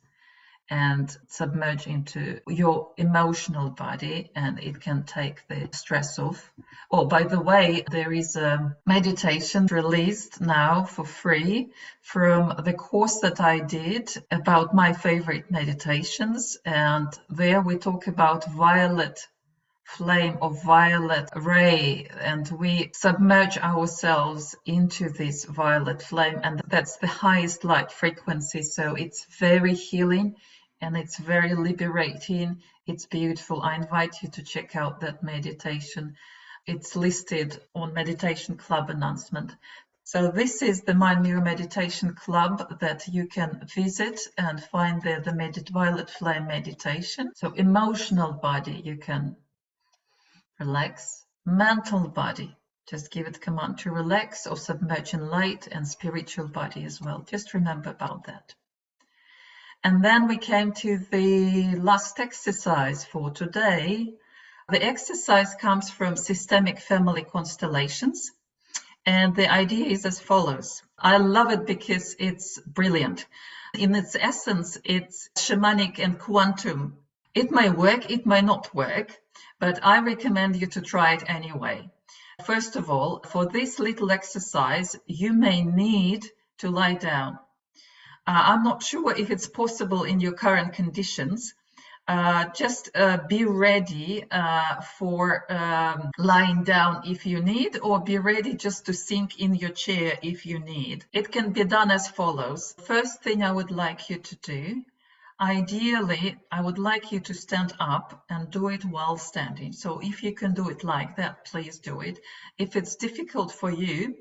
[SPEAKER 1] and submerge into your emotional body, and it can take the stress off. Oh, by the way, there is a meditation released now for free from the course that I did about my favorite meditations, and there we talk about violet flame or violet ray, and we submerge ourselves into this violet flame, and that's the highest light frequency. So it's very healing and it's very liberating. It's beautiful. I invite you to check out that meditation. It's listed on Meditation Club announcement. So this is the Mind Mirror Meditation Club that you can visit and find there the violet flame meditation. So emotional body, you can relax. Mental body, just give it command to relax or submerge in light, and spiritual body as well. Just remember about that. And then we came to the last exercise for today. The exercise comes from Systemic Family Constellations, and the idea is as follows. I love it because it's brilliant. In its essence, it's shamanic and quantum. It may work, it may not work, but I recommend you to try it anyway. First of all, for this little exercise, you may need to lie down. I'm not sure if it's possible in your current conditions, Just be ready for lying down if you need, or be ready just to sink in your chair if you need. It can be done as follows. First thing I would like you to do, ideally, I would like you to stand up and do it while standing. So if you can do it like that, please do it. If it's difficult for you,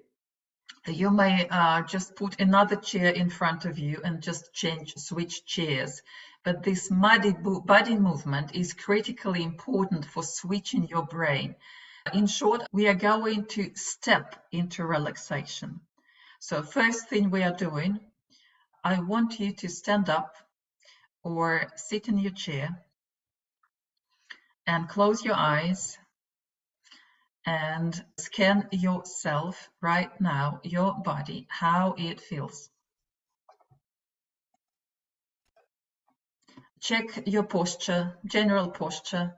[SPEAKER 1] you may just put another chair in front of you and just switch chairs. But this body movement is critically important for switching your brain. In short, we are going to step into relaxation. So first thing we are doing, I want you to stand up or sit in your chair and close your eyes and scan yourself right now, your body, how it feels. Check your posture, general posture,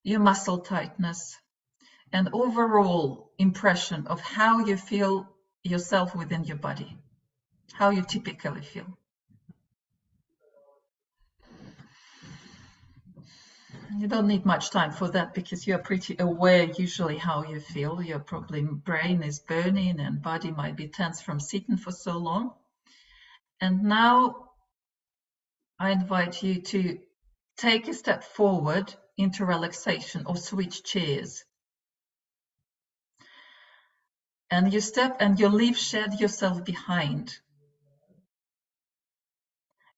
[SPEAKER 1] your muscle tightness, and overall impression of how you feel yourself within your body, how you typically feel. You don't need much time for that because you're pretty aware usually how you feel. Your probably brain is burning and body might be tense from sitting for so long. And now I invite you to take a step forward into relaxation or switch chairs. And you step and you shed yourself behind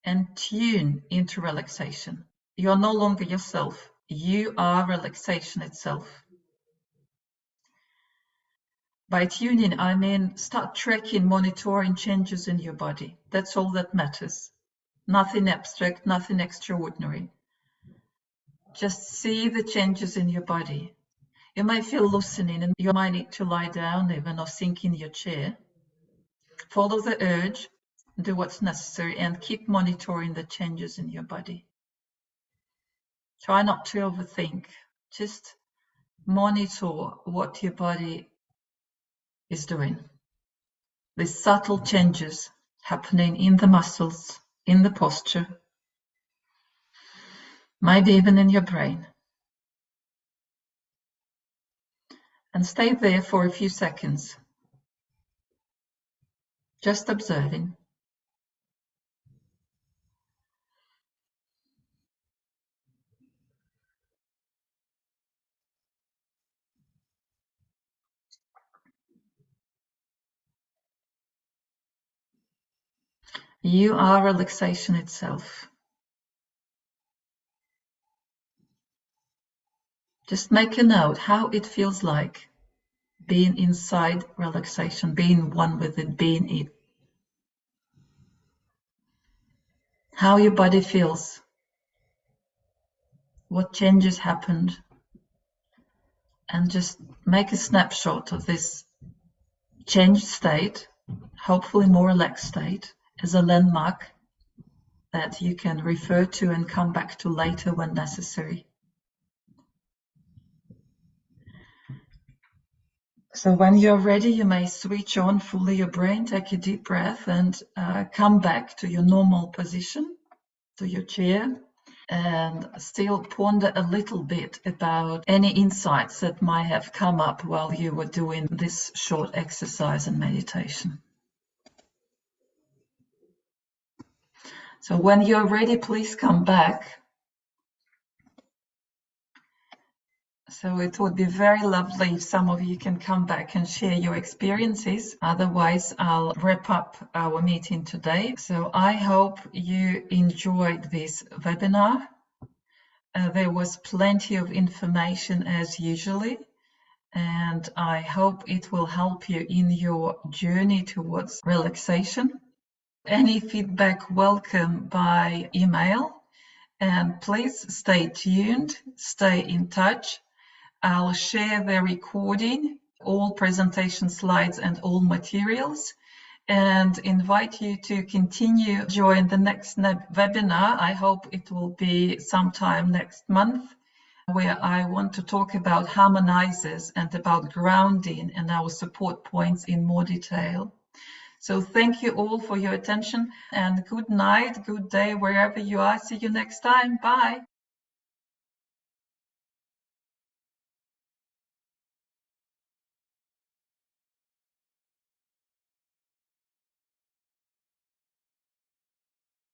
[SPEAKER 1] and tune into relaxation. You're no longer yourself. You are relaxation itself. By tuning, I mean start tracking, monitoring changes in your body. That's all that matters. Nothing abstract, nothing extraordinary. Just see the changes in your body. You might feel loosening and you might need to lie down even or sink in your chair. Follow the urge, do what's necessary, and keep monitoring the changes in your body. Try not to overthink. Just monitor what your body is doing. These subtle changes happening in the muscles, in the posture, maybe even in your brain. And stay there for a few seconds, just observing. You are relaxation itself. Just make a note how it feels like being inside relaxation, being one with it, being it. How your body feels, what changes happened, and just make a snapshot of this changed state, hopefully more relaxed state, as a landmark that you can refer to and come back to later when necessary. So when you're ready, you may switch on fully your brain, take a deep breath, and come back to your normal position, to your chair, and still ponder a little bit about any insights that might have come up while you were doing this short exercise and meditation. So when you're ready, please come back. So it would be very lovely if some of you can come back and share your experiences. Otherwise, I'll wrap up our meeting today. So I hope you enjoyed this webinar. There was plenty of information as usually, and I hope it will help you in your journey towards relaxation. Any feedback welcome by email, and please stay tuned, stay in touch. I'll share the recording, all presentation slides and all materials, and invite you to continue join the next webinar. I hope it will be sometime next month, where I want to talk about harmonizers and about grounding and our support points in more detail. So thank you all for your attention, and good night, good day, wherever you are. See you next time. Bye.